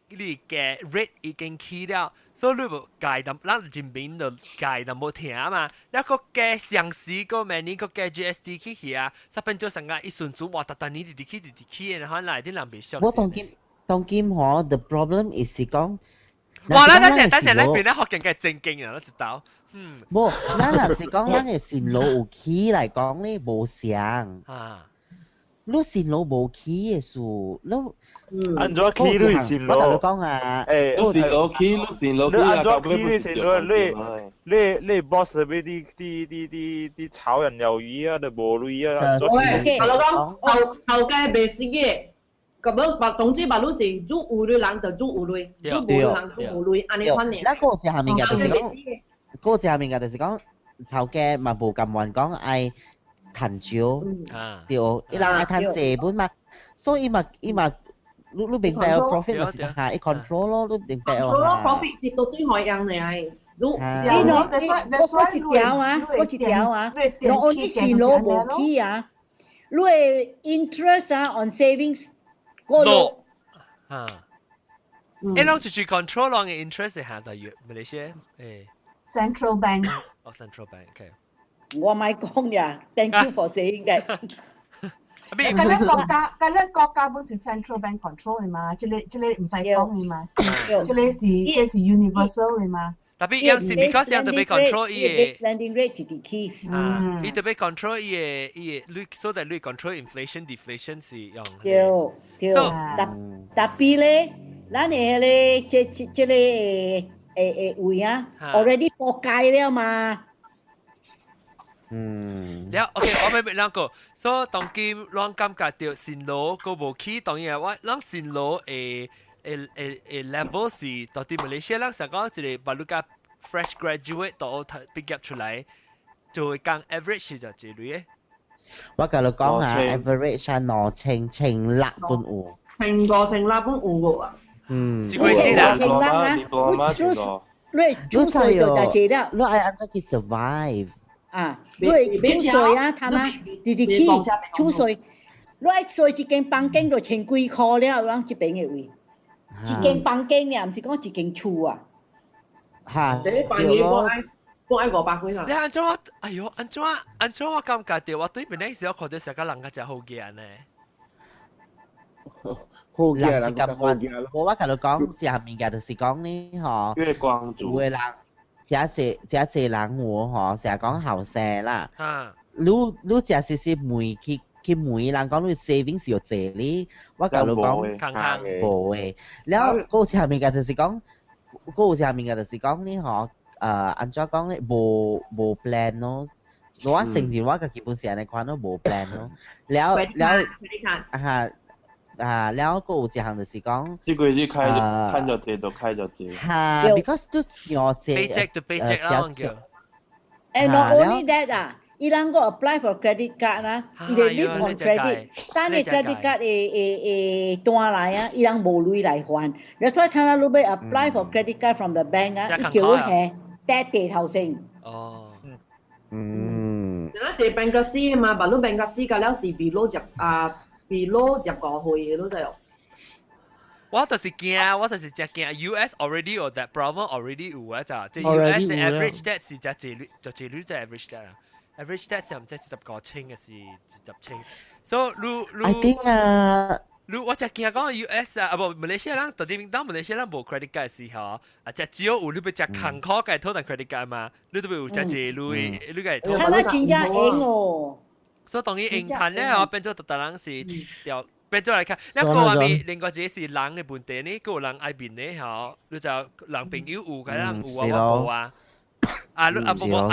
你嘅 rate 已經起了。所以你無計得，咱人民就計得冇聽嘛。แล้วก็แก上市個明年個嘅 GST 起啊，實變咗成個一瞬間，哇！但你啲然後嚟啲人未上。我當今嗬 ，the problem is 講，哇！等陣，你邊咧學緊嘅正經人都知道。冇，咱若是講咱嘅線路有起嚟講咧，無相。你線路無起嘅事，你按咗起你線路，我同你講啊，你線路起，你線路起，按咗起你線路，你 boss 俾啲炒人魷魚啊，定無類啊，喂，我講頭家未死嘅，咁樣總之把路是做有類人就做有類，做無類人做無類，安尼款嘅。嗱，個下面嘅就是講，個下面嘅就是講頭家嘛無咁運講愛。賺少，對，伊人愛賺濟本嘛，所以伊嘛，你明白 profit 咪是嚇，伊 control 咯，你明白哦。control profit 接到對海洋嚟，如嗰一條啊，我啲線路無起啊，你嘅 interest 啊 on savings 嗰度誒，啷住 control 啷嘅 interest 係下大約 Malaysia Central Bank。Central Bank，OK。我咪講呀 ，thank you for saying that。嗰啲國家本是 Central Bank control 嚟嘛，即係唔使講嘅嘛，即係 universal 嚟嘛。特別有時 because 有特別 control 伊嘅 lending rate 係啲 key。伊特別 control 伊嘅，你 so that 你 control inflation deflation 是用。對，特別咧，咱嘅咧，即係位啊 ，already 破解了嘛。แล้วโอเค我ไม่兩個所以當今讓感覺到線路個無起當然我讓線路level 是到底馬來西亞人成個一個把你個 fresh graduate 到畢業出來就會講 average 就這類嘅我甲你講啊 average 係2,600本有1,600本有啊這個知啦你主歲就大隻啦你愛安怎去 survive啊，因為出稅啊，他嘛，直直去出稅，你一稅一間房間就1,000幾塊了，咱這邊嘅位，一間房間呀，唔是講一間厝啊。嚇，這辦嘢我愛500幾啦。你按照我，哎呦，按照我感覺到，我對面嗰時候看到成個人個真好驚呢。好驚人咁問，我甲你講，下面嘅就是講呢，嗬，月光族嘅人。真濟人喎，嗬，成日講後生啦。你真是每去每人講你 saving 是要借你，我甲你講無誒。然後嗰下面嘅就是講，呢嗬，按怎講咧，無 plan 咯。我成前我嘅基本上嚟看都無 plan 咯。แล้วแล้วก็有一項就是講，這個月看咗借就開咗借。係 ，because 都上借。paycheck to paycheck 啦，叫。And not only that 啊，伊人個 apply for credit card 啊，伊哋 live on credit，但係 credit card 誒斷來啊，伊人無鐳來還。你所以睇下你要 apply for credit card from the bank 啊，伊叫佢係地頭先。哦。嗱，借 bankruptcy 嘛，把你 bankruptcy 㗎了是 below 15歲嘅都就有。我就是驚，我就是只驚 US already 有 that problem already 有啊咋，即 US 嘅 average debt 是只借率，就借率即 average debt 啊 ，average debt 係唔即10個清嘅是10清，所以你 I think 啊，你我只驚講 US 啊，不馬來西亞人，特別當馬來西亞人冇 credit card 嘅時候，啊只只有你要只坎坷嘅拖但 credit card 嘛，你都要只借率，你嘅拖。睇得真正硬哦。所以當然硬談咧，我變咗特人是掉。變咗嚟看，一個話咪另外自己是人嘅問題呢，個人愛面呢嚇，你就人朋友有嘅人有啊我冇啊，你冇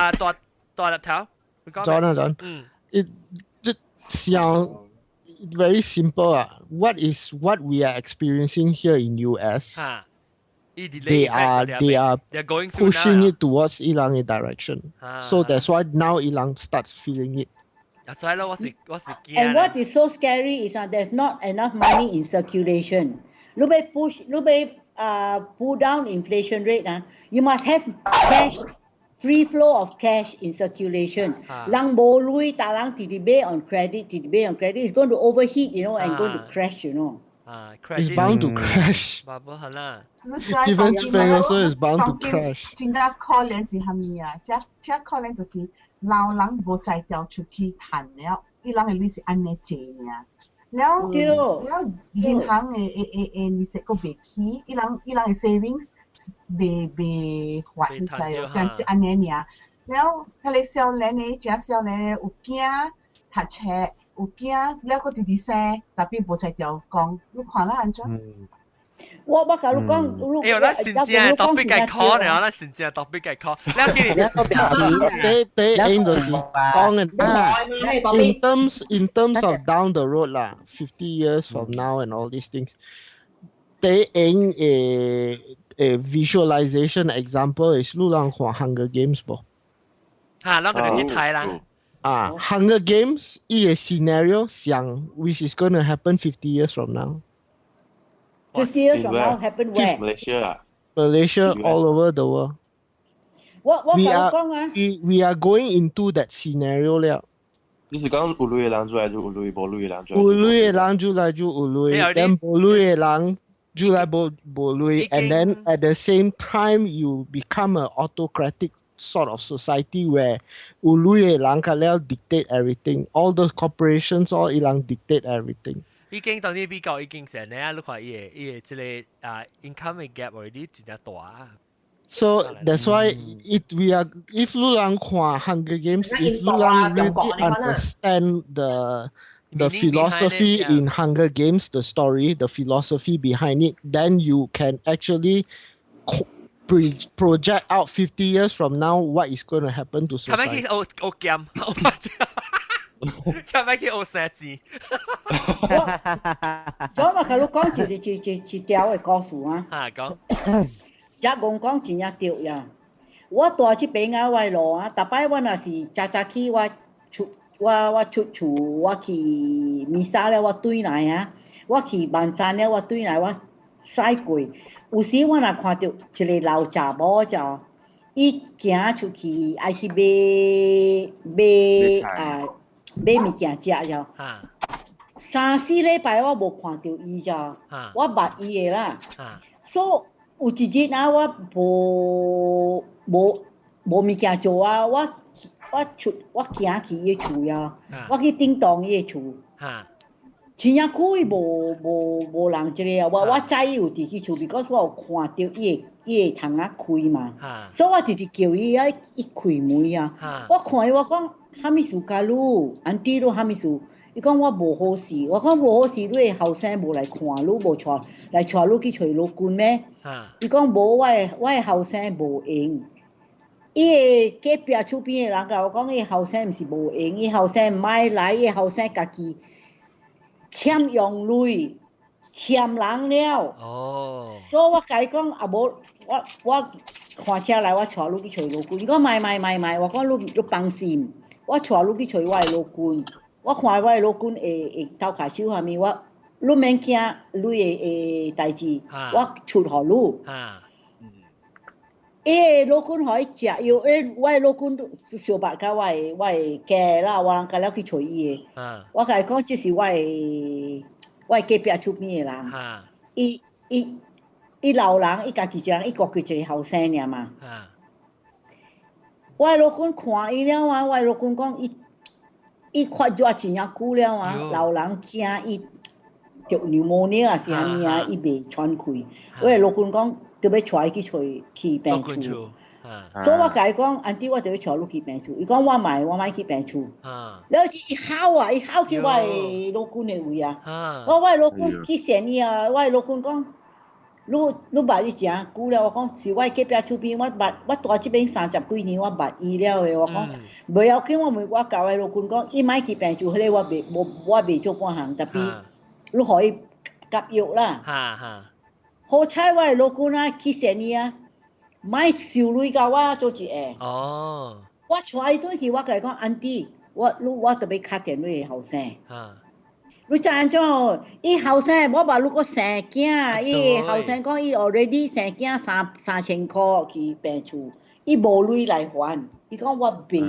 大粒頭，你講咩？it just sound very simple 啊。What we are experiencing here in US they are going through pushing now. it towards Ilang direction. So that's why now Ilang starts feeling it. And what is so scary is that there's not enough money in circulation. Lu pull down inflation rate. You must have cash, free flow of cash in circulation. Lang bo lui ta lang TDB on credit is going to overheat, and going to crash, It's bound to crash. Even Japan also is bound to crash. 真正可憐是蝦米啊？只可憐就是老人無才調出去賺了，伊人嘅利息安尼濟爾。了銀行嘅利息個未起，伊人嘅 savings 未還在，但係安尼爾。了佢哋少年嘅，只少年有驚讀冊。有驚了個直直聲，特別無才調講，你看啦安怎？我甲你講，哎呦，咱真正 topic 嘅 call 呢，咱真正 topic 嘅 call。第一就是講嘅in terms of down the road 啦，50 years from now and all these things。第一a visualization example is 你人看 Hunger Games 噃？嚇，咱個就去睇啦。Hunger Games 一個 scenario 想 which is going to happen 50 years from now. 50 years from now happen where? Malaysia, all over the world. We are going into that scenario 了。你是講有類嘅人出來就有類，無類嘅人出來。有類嘅人出來就有類，then 無類嘅人出來無類 ，and then at the same time you become an autocratic sort of society where ului lang kalel dictate everything. All the corporations all ilang dictate everything. 已經當呢比較已經成咧，你看伊即個income gap already 真係大。So that's why if lu lang 看 Hunger Games, if lu lang really understand the philosophy in Hunger Games, the story, the philosophy behind it, then you can actually project out 50 years from now what is going to happen to society. 係咪去學劍？係咪去學射字？我甲你講一條嘅故事啊。嚇講。只講真正對呀！我住這邊啊，我路啊，逐擺我若是早起我出厝，我去彌撒了，我對來啊，我去萬山了，我對來我駛過。有時我若看到一個老查某就，伊行出去愛去買物件食就。3、4禮拜我無看到伊就，我捌伊個啦。所以有一日啊，我無物件做啊，我行去伊個厝啊，我去叮當伊個厝。真正開無人一個啊！我知伊有佇去厝 ，because 我有看到伊個窗仔開嘛，所以我直直叫伊啊，伊開門啊。我看伊，我講蝦米事甲你，安弟你蝦米事？伊講我無好事，我講無好事，你個後生無來看你，無來帶你去找老公咩？伊講無，我個後生無用。伊個隔壁厝邊個人甲我講，伊後生毋是無用，伊後生毋愛來，伊後生家己。欠用鐳，欠人了。所以我甲伊講，啊無，我看車來，我帶你去找老公。伊講賣，我講你放心，我帶你去找我的老公。我看我的老公會頭殼手下面，你免驚你的代志，我出互你。伊個老公互伊食藥，我的老公相捌甲我的家啦，我甲了去找伊個。我甲伊講，這是我的隔壁厝邊的人。伊老人，伊家己一人，伊顧佢一個後生爾嘛。我的老公看伊了啊，我的老公講伊發熱真正久了啊，老人驚伊着pneumonia啊是啥物啊，伊袂喘氣。我的老公講。就要帶伊去病厝，所以我甲伊講，安弟我就要帶你去病厝。伊講我莫去病厝，了伊吼去我的老公的位啊。我的老公去見伊啊，我的老公講，你捌伊誠久了。我講是我隔壁厝邊，我住這邊30幾年，我捌伊了的。我講袂要緊，我甲我的老公講，伊莫去病厝，迄個我袂做半項，特別你互伊夾藥啦。好彩我老公啊去生意啊，买收钱甲我做一下。哦。我带伊转去，我甲伊讲，安迪，我特别打电话给后生。你知安怎？伊后生我把如果生囝，伊后生讲伊 already 生囝3000块去病厝，伊无钱来还，伊讲我卖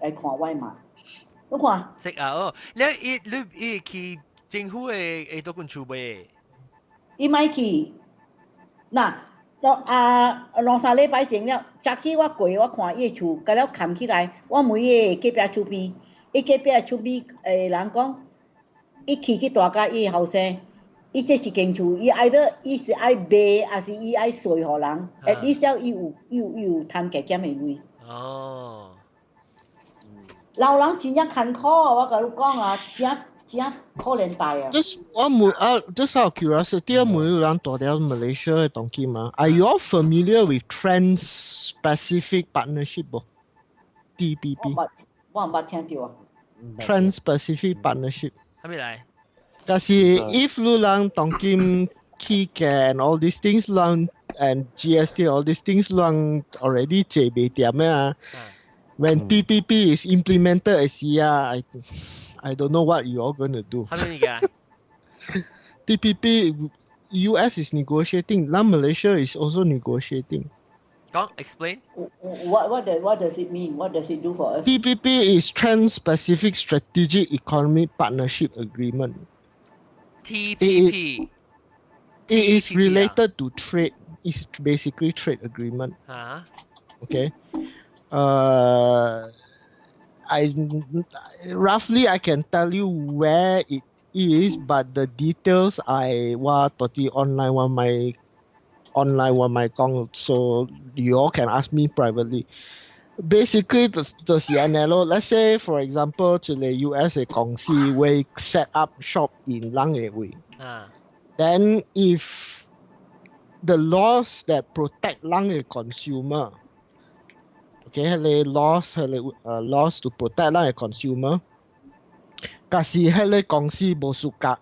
来看我嘛。你看。識啊哦，你去政府嘅多間厝買？伊咪去，嗱，2-3禮拜前了，昨起我過我看伊厝，甲了冚起來，我問伊隔壁厝邊，伊隔壁厝邊人講。伊去大家伊後生，伊這是間厝，伊是愛賣，還是伊愛碎互人？至少伊有趁加減的錢。哦。老人真正艱苦啊！我甲你講啊，真可憐大啊。Just out of curiosity，我問人大條 Malaysia 嘅東西嘛？Are you all familiar with Trans-Pacific Partnership 不 ？TPP。我唔捌聽到啊。Trans-Pacific Partnership。係咪嚟？Kasi if lu lang tongkim Kika and all these things lang and GST all these things lang already JB when TPP is implemented as I don't know what you all gonna do. TPP US is negotiating, now Malaysia is also negotiating. Explain. What does it mean? What does it do for us? TPP is Trans-Pacific Strategic Economic Partnership Agreement. TPP. It is related to trade. It's basically trade agreement. Okay. I can tell you where it is, but the details I was online on my account, so you all can ask me privately. Basically, the CNLO, let's say, for example, the US 嘅公司會 set up shop in Lang Wei. Then if the laws that protect Lang consumer, okay, the laws to protect Lang consumer, kasi 迄個公司無suka.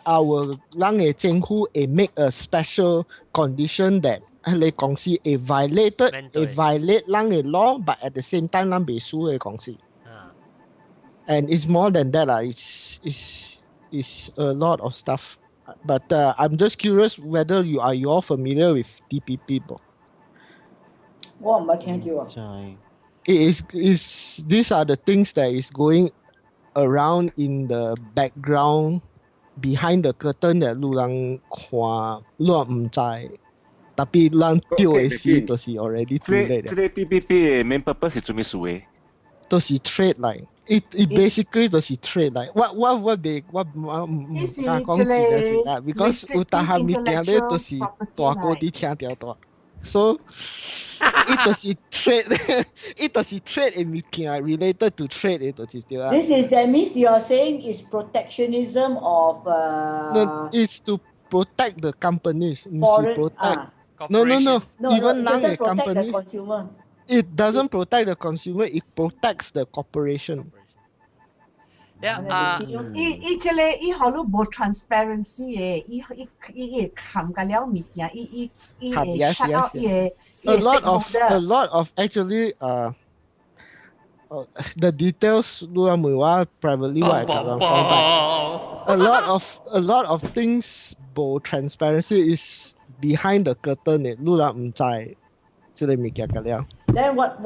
Our Lang政府 make a special condition that 你公司 violate Lang law, but at the same time 咱未輸嘅公司。And it's more than that it's a lot of stuff. But I'm just curious whether you all familiar with TPP 不？我唔捌聽到啊。These are the things that is going around in the background. Behind the curtain 嘅路人看，路人唔知，特別人丟嘅事都是 already too late。這個 TPP 嘅 main purpose 是做咩事嘅？都是 trade 嚟，it basically 都是 trade 嚟。我唔敢講字啦，because 有大項物件咧都是大哥啲聽掉多。So it does trade it does trade in related to trade it does that means you are saying it's protectionism of no, it's to protect the companies. Protect no even Lang the companies it doesn't protect the consumer, it protects the corporation.伊即個伊好多無 transparency 嘅，伊冚個了物件，伊 shut out 伊 a lot of actually the details 如果問我 privately 我係咁講，a lot of things 無 transparency is behind the curtain 嘅，如果唔知即個物件個了。Then what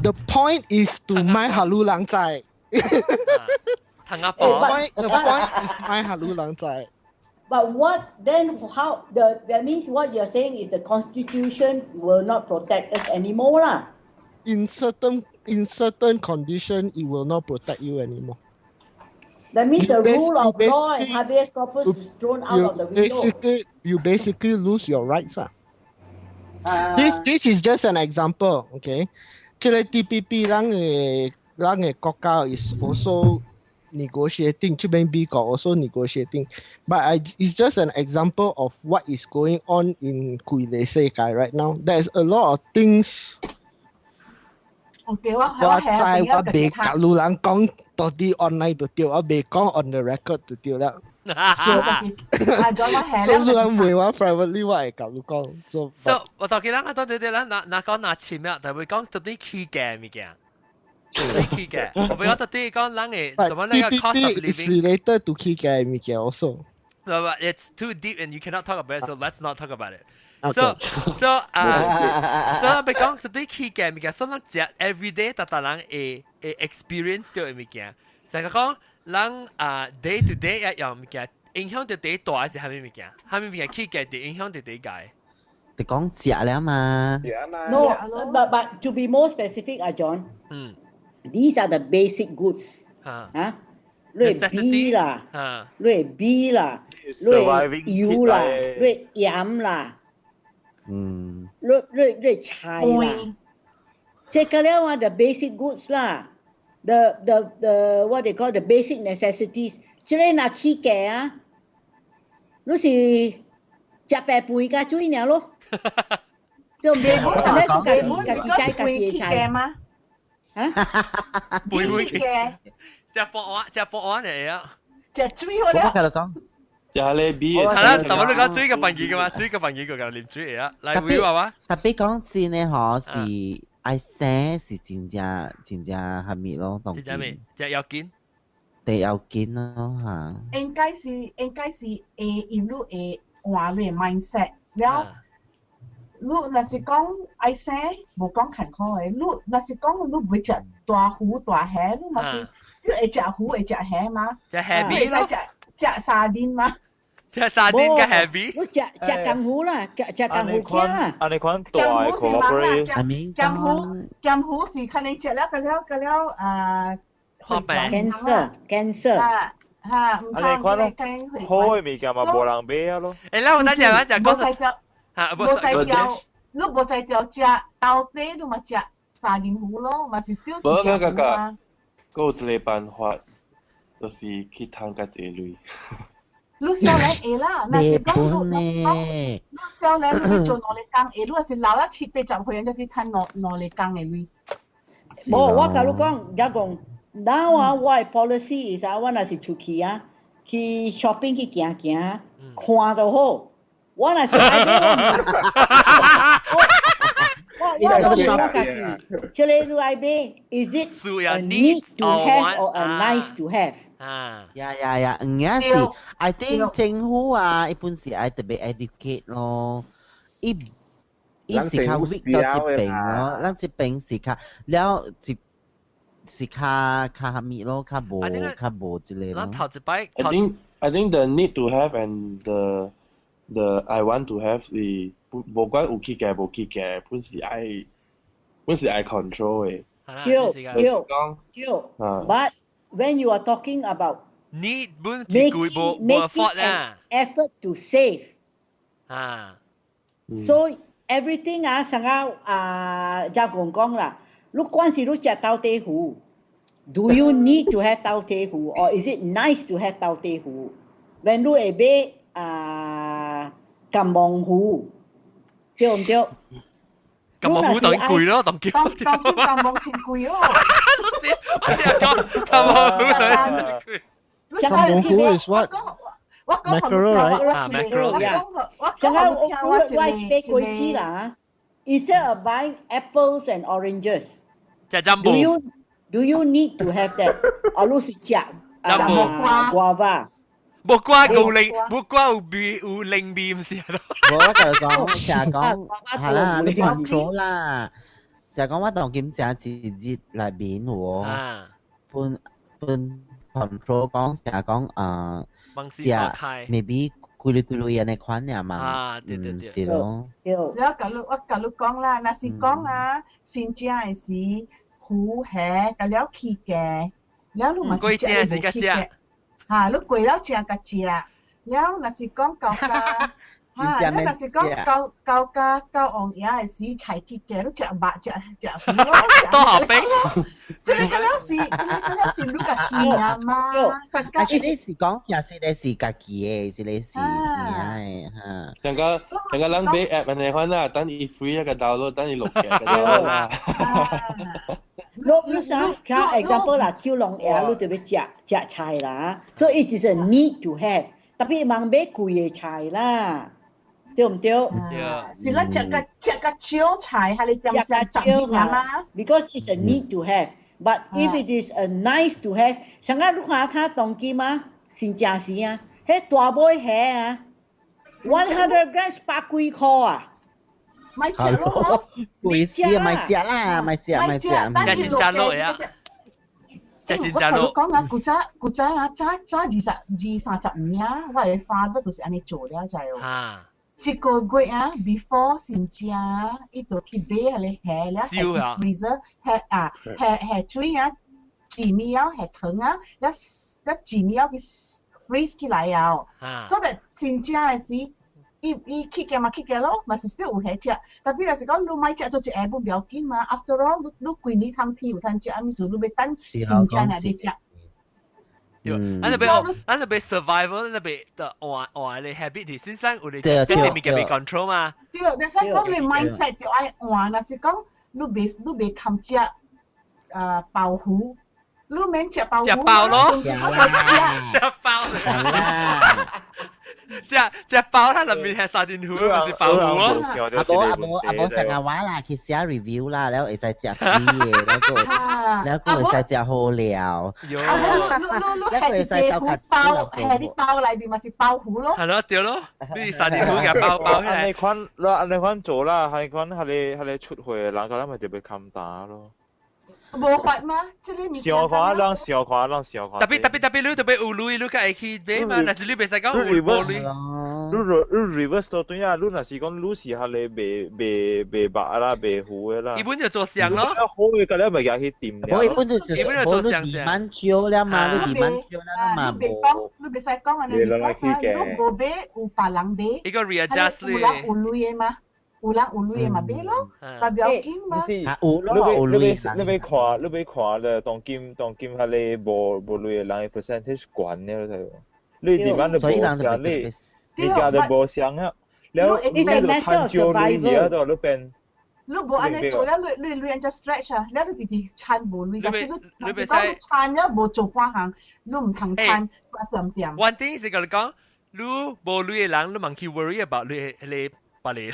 the point is to 買下路人知。The point is my halulang zai. But that means what you're saying is the constitution will not protect us anymore lah. In certain condition it will not protect you anymore. That means the rule of law and habeas corpus is thrown out of the window. You basically lose your rights lah. This is just an example, okay? 這個 TPP 咱嘅國家 is also negotiating, 這邊美國 also negotiating, but it's just an example of what is going on in 世界 right now. There's a lot of things OK，我知我未甲路人講到啲 online 就對，我未講 on the record 就對啦。所以路人問我 privately 我會甲你講。So 我當然啦，當對啦，那講那前面就會講到啲 key 嘅物件。key 嘅，我會講到啲講人嘅怎麼那個 cost of is living related to key 嘅物件 also。But it's too deep and you cannot talk about it, so let's not talk about it. Okay. So 你講到啲 key 嘅物件，所以咱食 everyday 特人會 experience 到嘅物件，就係講咱day to day 一樣物件，影響到第大係係咩物件？係咩物件 key 嘅影響到第解？你講食了嘛 No, but to be more specific, John. These are the basic goods. 嚇，你係 B 啦，你係 B 啦，你係油啦，你係鹽啦，你係菜啦，這個了啊 the basic goods 啦 ，the what they call the basic necessities。即係拿起嘅啊，你是食白飯加水爾咯，對唔對？你自己嘅菜嗎？嚇？背嘅，隻博案嚟啊！隻水好啦。我講，就係你 B 嘅。係啦，就我哋講水嘅份嘢嘅嘛，水嘅份嘢個念水嚟啊！嚟會話嘛？特別講真咧，嗬是愛生是真正係咪咯？真正咩？只有見。地有見咯嚇。應該是一路會換你 mindset 了。你若是講愛生，無講坎坷嘅。你若是講你唔會食大魚大蝦，你咪是still會食魚會食蝦嘛？食蝦米咯？食沙丁嘛？食沙丁嘅蝦米？你食江魚啦，食江魚片啦。安尼款大嘅 cooperate。江魚是看你食了cancer。嚇，唔怕你驚好嘅物件嘛，無人買啊咯。誒，啦，我等陣就講。無在條，你無在條食到底，你咪食沙丁魚咯，咪是少食魚嘛。嗰有一個辦法，就是去貪家己類。你少年會啦，那是講你少年去做農力工會，你若是老一7、80歲人就去貪農力工嘅類。冇，我甲你講，而講，now 我嘅 policy is 我若是出去啊，去 shopping 去行，看就好。我若是愛買，我都是我家己。即個你愛買 ，is it a need to have or a nice to have？ 呀，唔係是 ，I think 政府啊，一般是愛特別 educate 咯，伊是較 weak 到疾病咯，咱疾病是較了是較蝦米咯，較無之類咯。頭一擺 I think the need to have and the I want to have 是無關有去嘅無去嘅，本是愛 control 嘅。對。But when you are talking about need making an effort to save，所以 everything 啊，成個就講啦，你關係你食到底魚 ，do you need to have 到底魚，or is it nice to have 到底魚？ When 你會買金芒魚，對唔對？金芒魚當然貴咯，當然金芒真貴咯。金芒魚當然貴。金芒魚 is what？ Mackerel, right? Mackerel, yeah. 成個我買貴機啦 ，instead of buying apples and oranges， do you need to have that？ 而你是食guava。木瓜有靈味唔是咯？我就講，成日講係啦，你 control 啦，成日講我當檢查節日裏邊喎，半 control 講成日講食 maybe 攰嘅那款呀嘛，唔是咯。我甲你講啦，若是講啊，先食嘅是魚蝦，甲了起嘅，了你嘛是食無起嘅。嚇，你貴了食甲食，了若是講高價，嚇，你若是講高價高昂嘢係時菜結嘅，你食肉食魚咯，多合併。即係咁樣是你家己啊嘛，實家。你是講是你是家己嘅，是你是係嚇。成個人俾 app 人哋款啦，等你 free 一個 download，等你錄嘅 download 啦。example 啦，招龍牙你特別食菜啦，所以 it is a need to have，特別忙買貴嘅菜啦，對唔對？是啦，食個招菜係你點食招嘛 ？Because it's a need to have，but if it is a nice to have， 成日你看他當機嘛，先正是啊，迄大杯蝦啊，100 grams 百幾塊啊！咪食咯，貴啲咪食啦，咪食，食真正咯呀，食真正咯。我講啊，古仔啊，早20-30年啊，我嘅father就是安尼做了就係哦。一個月啊 ，before 先食，伊就去買嚟蝦了，喺 freezer 蝦水啊，煮米啊，蝦糖啊，一煮米啊，佢 freeze 起來啊，所以先食嘅時。伊去嘅嘛去嘅咯，嘛是 still 有蝦食。但係若是講你買食做一下本唔要緊嘛。After all，你規年通天有通食，咪是你要等先食嚟你食。咱就俾 survival， 咱就俾的換你 habit， 你身上有你即係咪叫被 control 嘛？對，但係講你 mindset 就愛換，若是講你別冚食包糊，你免食包糊。食包咯，食包。只包它入面係沙甸糊，唔是包糊咯。阿冇成日玩啦，佢寫 review 啦，然後會使食啲嘢，然後會使食好料。你係地糊包，係啲包裏邊咪是包糊咯。係咯，對咯，你沙甸糊嘅包起嚟。安尼款做啦，係款係你出去嘅人，咁咪特別襟打咯。無法嗎？即係你小看，特別你特別有鐳，你會去買嘛？但是你別使講有鐳。你 reverse 到對啊！你若是講你是係你賣白啦，賣糊嘅啦。一般就做相咯。好嘅，咁你咪入去店了。我一般就做相先。慢少了嘛，你慢少了嘛。你別使講啊！你無買有別人買。一個 readjust 咧。有人有鐳嘅嘛？有人有鐳嘅嘛買咯，但係要緊嘛。你俾看咧，當今係你無鐳嘅人嘅 percentage 高咧，就你點解你無相你家都無相啊？แล้ว你就探究鐳嘢度你變。你無安尼做了，你安就 stretch 啊，แล้ว你哋撐無鐳，但是你撐咗無做半行，你唔通撐一點點。One thing 是講你講，你無鐳嘅人，你唔去 worry about 你。把你有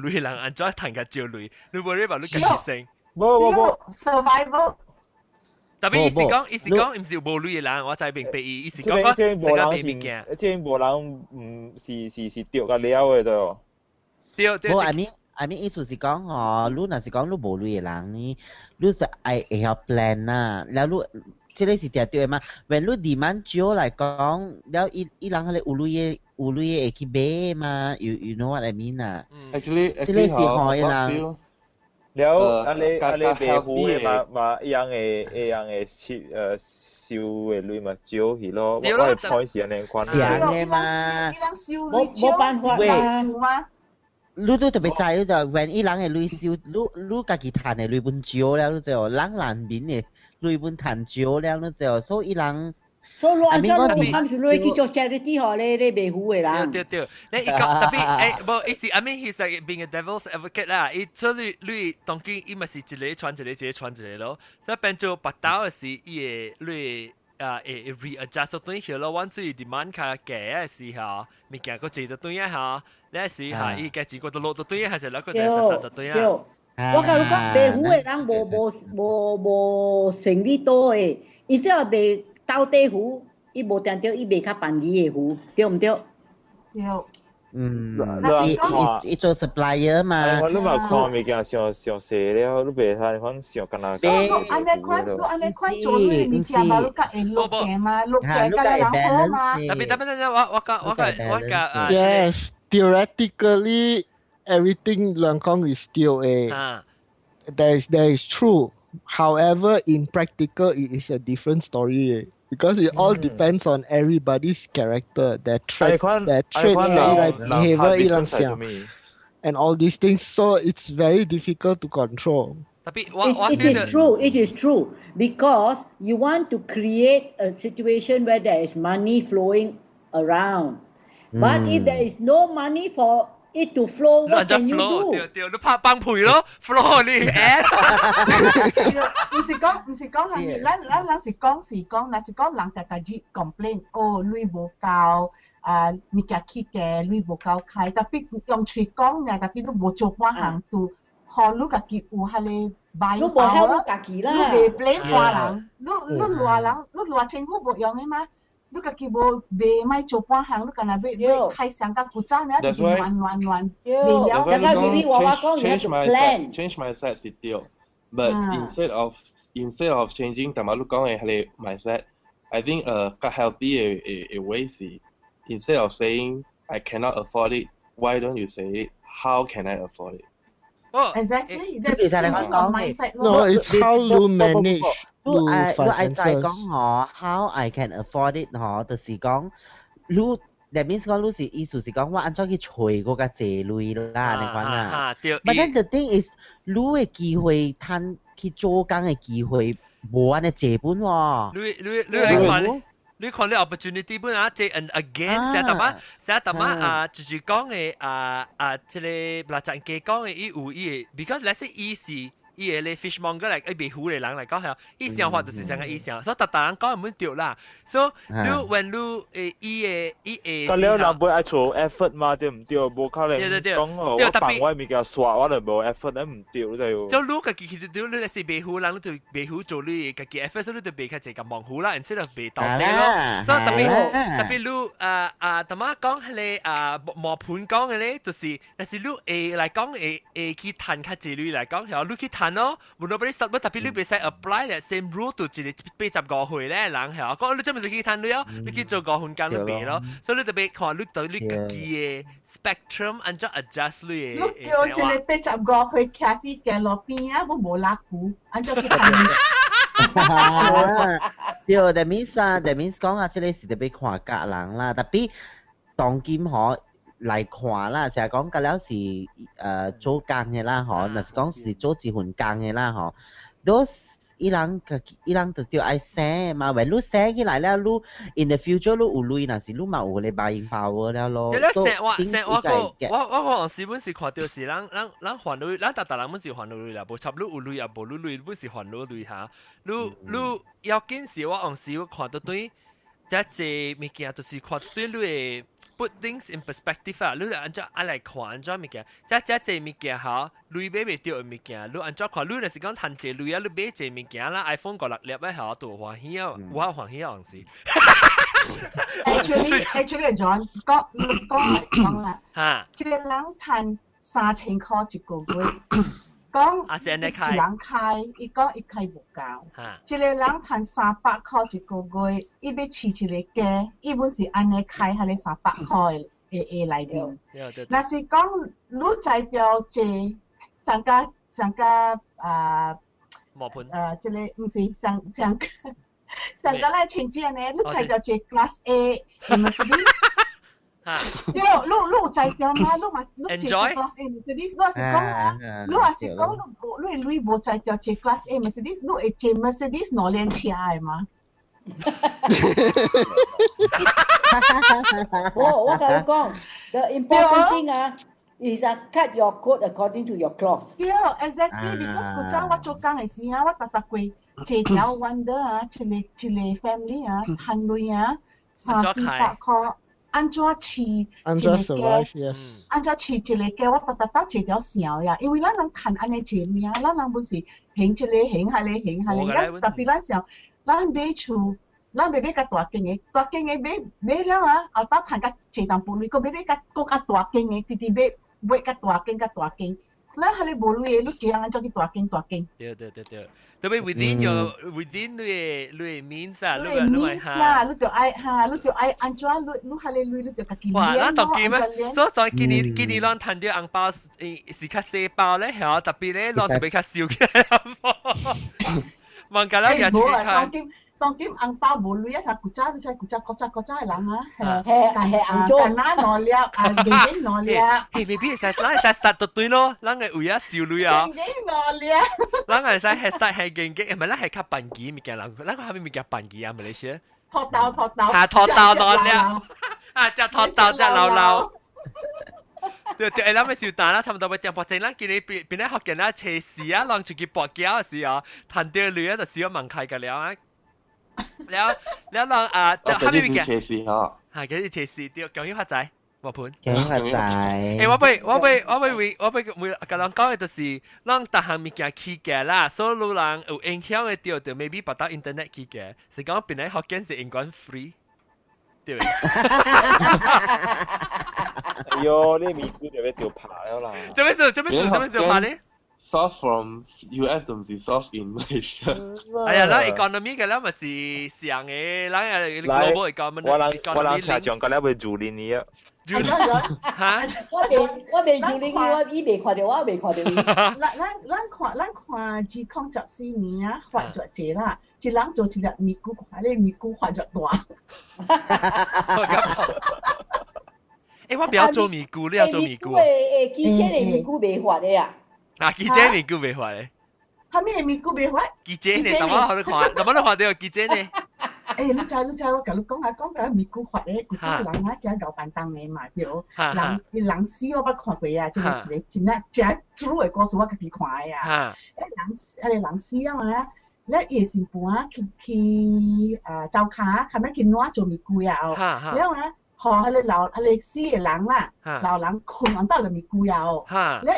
鐳人安怎談個招鐳？你 worry about 你家己先。冇 survival。特別意思講，唔是有無鐳嘅人，我就明白意思講成個賣物件。即係無人唔是掉個了嘅就。掉。I mean 意思是講哦，你若是講你無鐳嘅人呢，你是愛會曉 plan 啦，然後你。即係是對對嘛。when 你 demand 少嚟講，แล้วอีหลัง佢哋有鐳會去買嘛 you know what I mean 啊 actually 即係是海人แล้วอันนี้เบหูมาอย่าง嘅燒嘅鐳嘛少去咯我係 point 是安尼款嘅嘛冇辦法嘛你都特別知你就 when 伊人嘅鐳燒你家己賺嘅鐳本少了你就人難免嘅鐳本賺少了你就所以人所以你按照你看是你去做 charity 嗬你賣糊嘅啦對你一個特別冇意思 I mean he's like being a devil's advocate 啦所以你當今伊咪是一個傳一個一個傳一個咯所以變做白刀嘅時伊會會 readjust 對起咯，once you demand 較價嘅時候，物件個值得對啊嚇，呢時候伊價錢個都落到對啊，還是兩個就實實對啊。我甲你講，賣糊嘅人無生理多嘅，伊只要賣到底糊，伊無定着伊賣較便宜嘅糊，對唔對？對。伊做 supplier 嘛。你嘛看物件上細了，你袂睇款上干那。安尼款做你物件嘛，你甲會落價嘛，落價甲人好嘛。我個 Yes, theoretically, everything 兩講 is still a. That is true. However, in practical, it is a different story. Because it all depends on everybody's character, their traits, their behavior, and all these things. So it's very difficult to control. It is true. Because you want to create a situation where there is money flowing around. But if there is no money it to flow. 你 What 就 can you flow， do? 對，你拍幫賠咯，flow 你 add。唔是講係咪？咱是講，若是講人家己 complain，哦，水無夠，物件起價，水無夠開，特別用嘴講嘅，特別都無做半項度，學你家己有迄個買你無help你家己啦。你袂 blame 外人，你外人，你外政府無用嘅嘛？你家己無賣做半項，你干那要開上甲古早呢？亂，未了。上個 BB 娃娃講，你要 plan。 change mindset 是對，but instead of changing 同埋你講嘅係 mindset，I think 較 healthy 嘅way是 instead of saying I cannot afford it，why don't you say how can I afford it？ Oh, exactly. That's one mindset. No, it's how you manage. 你愛再講how I can afford it 就是講你 that means 講你是意思是講我按怎去找嗰個借錢啦，你講啊。But then the thing is，你嘅機會攤去做工嘅機會冇安尼借本喎。你看你 opportunity 本啊，即 and again， 成日嘛就是講嘅即個嗱陣嘅講嘅伊有伊，because let's say 伊是伊個咧 fishmonger 嚟，伊賣虎嘅人嚟講係，伊想法就是成個伊想，所以特人講唔會對啦。So 你 when 你伊但了人會愛做 effort 嘛，對唔對？無可能講我幫我物件刷，我就無 effort，你唔對就。就你家己其實你係賣虎人，你對賣虎做你家己 effort， 所以你對賣較濟個忙虎啦，instead of 賣到底咯。所以特別你特麼講係磨盤講嘅咧，就是但是你嚟講去談較濟類嚟講係，你去談咯，無論俾你實乜特別你別使 apply 咧 same rule 到一個85歲咧人係，講你真係去談你哦，你去做個份工你賣咯，所以你特別看你對你家己嘅 spectrum 按照 adjust 你嘅。你叫一個85歲徛喺街路邊啊，我無拉股，按照去談。對 ，that means 講啊，即個是特別看個人啦，特別當今嚟看啦，成日講緊了是做工嘅啦，若是講是做一份工嘅啦，都伊人就叫愛寫嘛，為你寫起來了，你 in the future 你有錢，若是你嘛有你 buying power 了咯。你寫我講時本是看到是人還你，人大人本是還你啦，無插你有錢也無你錢本是還你錢嚇。你要緊是我講時看到對，即係物件就是看到對你嘅。Put things in perspective 啊，你按照嚟看按照物件，即物件嚇，你買袂到嘅物件，你按照看，你若是講趁濟類啊，你買濟物件啦 ，iPhone 5、6粒咧嚇，都歡喜啊，我歡喜啊，陣時。Actually John 講啦，嚇，一個人趁3000塊一個月。講一人開，伊講伊開無夠，一個人賺300塊一個月，伊要飼一個家，伊本是安尼開下咧300塊嘅內面。若是講你在條這上加磨盤即個唔是上加咧前幾呢，你在條這 Class A， 係咪是啲？對，你有在條嗎？你坐 Class A Mercedes， 你是講啊，你話是講你無在條坐 Class A Mercedes， 你會坐 Mercedes 兩輛車嘅嘛？我同你講 ，the important thing is cut your coat according to your cloth。對 ，exactly，because 古早我做工嘅時啊，我搭過一條 Wonder 啊，一個 family 啊，賺錢啊，300-400塊。按怎飼一個家，按怎飼一個家，我搭一條線呀，因為咱人賺安尼錢呀，咱人不是行一個行下咧行下咧，咱特別咱想，咱買厝，咱袂買較大間嘅，大間嘅買了啊，後頭賺較濟淡薄，你個買較大間嘅，直直買較大間。咱係你無類嘅，你叫人安怎去大間。對，特別 within 你 means 啊，你 means 啦，你就愛安怎，你係你類，你就家己練咯。哇，咱當今啊，所以今年咱賺到紅包是較細包咧，係特別咧，咱特別較少嘅。望緊啦，廿幾塊。當今紅包無類啊，古早嘅人啊，係紅咗，簡單攞粒，勁攞粒。未必係咱實到對咯，咱嘅為啊少類啊。勁攞粒。咱係實係勁，唔係咱係較笨機物件人，咱個係咪物件笨機啊？咪你先。拖豆。嚇拖豆攞粒，啊只拖豆只流。對，咱咪小蛋啦，差唔多要點破正啦，見你邊咧學見啦，斜視啊，浪住佢搏膠嘅時候，彈掉女啊就少咗問題㗎了啊。แล้ว浪後面嘅斜視嚇，係幾時斜視掉，究竟發仔？我盤，究竟發仔？我會個人講嘅就是讓大項物件起嘅啦，所以路人有影響嘅掉就 maybe 把到 internet 起嘅，是講邊咧學見是應該 free。對。哎呦，你咪估就要掉爬了啦！做咩事拍呢 ？Source from US 同是 source in Malaysia。哎呀，咱 economy 嘅咱咪是上嘅，咱嘅 global economy。我諗聽講個咧會做呢嘢。嚇！我未做呢個，我伊未看到，我未看到你。咱看G14年啊，發咗這啦，一人做一粒咪咕，看你咪咕發咗大。我不要做咪咕，你要做咪咕。記者嘅咪咕未發的啊。啊，記者咪咕未發的。係咩咪咕未發？記者呢？怎麼你看到記者呢？你知，我甲你講下咪咕發咧，古早人啊，只搞辦當嘅嘛，對。人死我捌看過啊，即係一個真啊，真 true 嘅故事我家己看嘅啊。人死啊嘛，咧夜時半啊去走卡，係咪去攞做咪咕啊？然後咧。係你死嘅人啦，老人困on到就咪咕有。你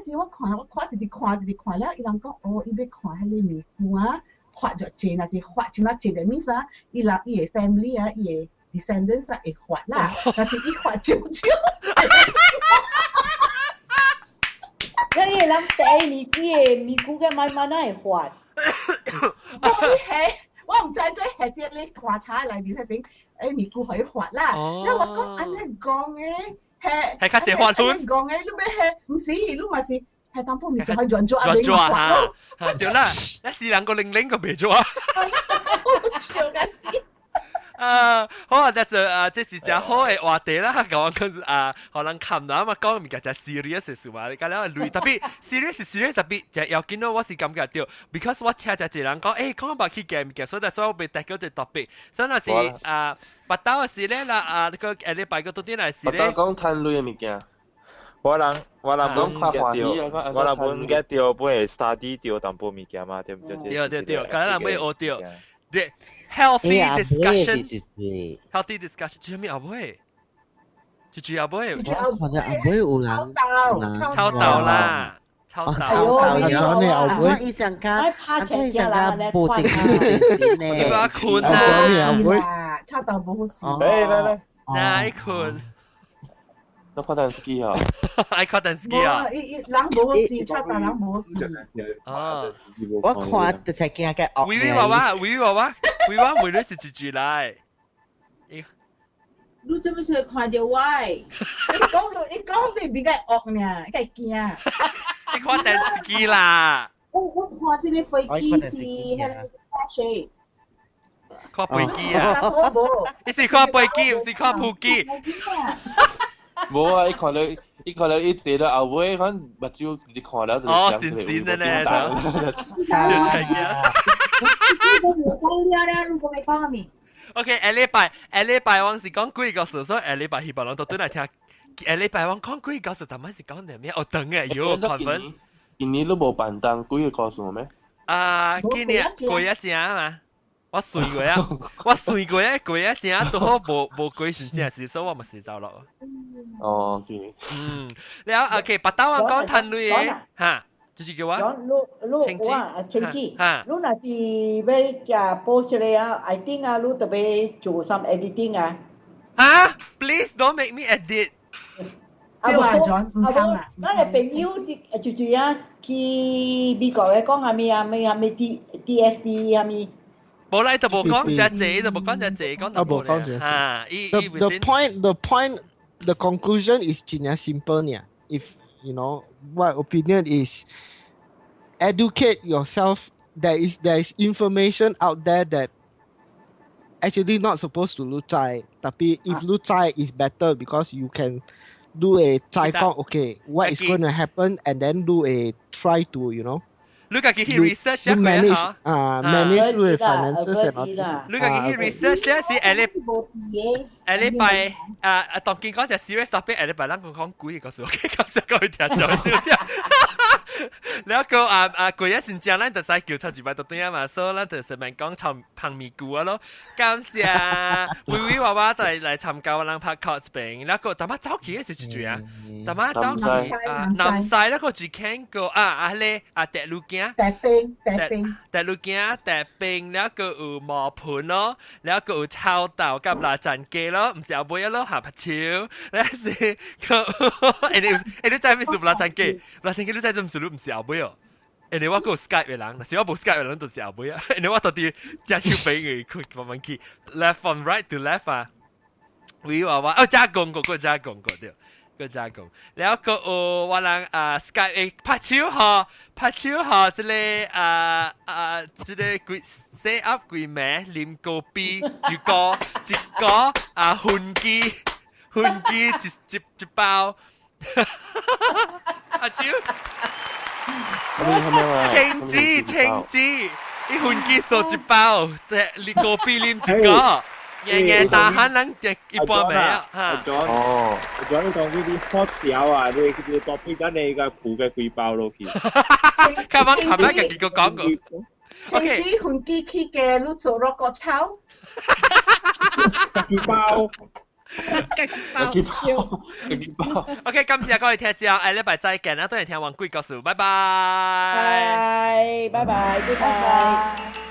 時我看直看咧，伊人講哦，伊要看迄個咪咕啊，發咗錢啊，是發錢啊，錢嘅意思啊，伊個 family 啊，伊個 descendants 啊會發啦，但是伊發少少。你個人第咪咕嘅慢慢會發。我唔知做係啲你話查裏面係點，咪咕可以發啦。因為我講安尼講嘅係較濟發款。講嘅，你咪係唔是，你咪是係當鋪咪就係轉嚇，對啦，一時兩個零個別咗。笑嘅死。好啊，但係這是隻好嘅話題啦，講可能冚啦嘛，講物件就 serious 嘅事嘛，你講了類特別 serious 特別就要見到我是感覺到 ，because 我聽就一人講，講about 去嘅物件，所以我被帶到這 topic， 所以那是八刀嘅事咧啦，個禮拜個到底係事咧。八刀講貪類嘅物件。我人本 get 掉，本係 study 掉淡薄物件嘛，對唔對？對，咁人會學掉。The healthy discussion，做咩阿妹？住阿妹，或者阿妹有人抄到啦，抄到。醫生家報正呢？你把困啊！抄到冇好事。嚟，哪一困？都看電視機啊！愛看電視機啊！人冇事，抄到人冇事。哦，我看就係驚嘅惡。威娃娃每日是住嚟。你做咩事看到我？你講你比較惡呢，梗係驚。你看電視機啦。我看這個飛機是係巴士。看飛機啊！你是看飛機，唔是看飛機。冇啊！伊看到伊坐到後尾，可能目睭你看了就哦，閃閃的呢，就係嘅。OK，下禮拜我是講幾個事，所以下禮拜希望人都對來聽。下禮拜我講幾個事，但係是講啲咩？我等嘅有看分。今年都冇辦當幾個告訴我咩？今年過一隻嘛。我睡過啊，過一正都好無鬼神正事，所以我咪睡着咯。哦，然後 OK，八刀我講談類嘅嚇，就是叫我。你清子，你若是要食報出嚟啊 ，I think 啊，你特別做 some editing 啊。啊 ，Please don't make me edit。我哋朋友就啊，去美國嘅講係咪 DSD 係咪？冇啦，就冇講只字，就冇講只字，講到冇啦。啊，the point, the conclusion is 真係 simple 呢。If you know what opinion is, educate yourself. There is information out there that actually not supposed to 錄齋，tapi if 錄齋 is better because you can do a 齋講 okay what is going to happen and then do a try to 你家己去 research 一下 manage 嚇。manage 你 finances and all this。你家己去 research 咧是下禮拜當見講隻 serious topic，下禮拜咱講鬼個數，OK，咁時講去聽咗少啲。แล้วก็กุยสินเจียงนั่นแต่ใส่เกี่ยวชาวจีบตัวนี้มาโซ่แล้วแต่สมัยก่อนชาวพังมีกูอ่ะ咯感謝วิว่าว่า嚟參加我哋拍 cos 餅แล้วก็แต่มา早期嘅是住啊แต่มา早期南西แล้วก็住แข่ง個อะไรแต่ลูกแก่แต่ลูกแก่แต่เป็นแล้วก็หมอผลเนาะแล้วก็ชาวเต่ากับลาจันเก咯唔是後尾咯หาผัดชิวแล้วสิก็你真係唔是ลาจันเกลาจันเก你真係唔是唔是後尾哦。人哋我個 Skype 嘅人，是我冇 Skype 嘅人就是後尾啊。人哋我到底隻手俾佢慢慢去 left from right to left 啊。會話加工過，個加工過對，個加工。แล้วก็我人Skype 嘅拍手下，即個set up 佢名啉咖啡，一個훈기一包。阿超。青子，一款機數一包，你個比啉一個，夜大漢人一般未啊？阿 John 你講呢啲 hot 條啊，你當邊間你個鋪嘅幾包咯？其實，琴晚嘅結果講過。青子款機器嘅，你做咗個炒。幾包。OK， 今次各位聽眾，禮拜再見啦，多謝聽黃貴教授，拜拜。拜拜，拜拜。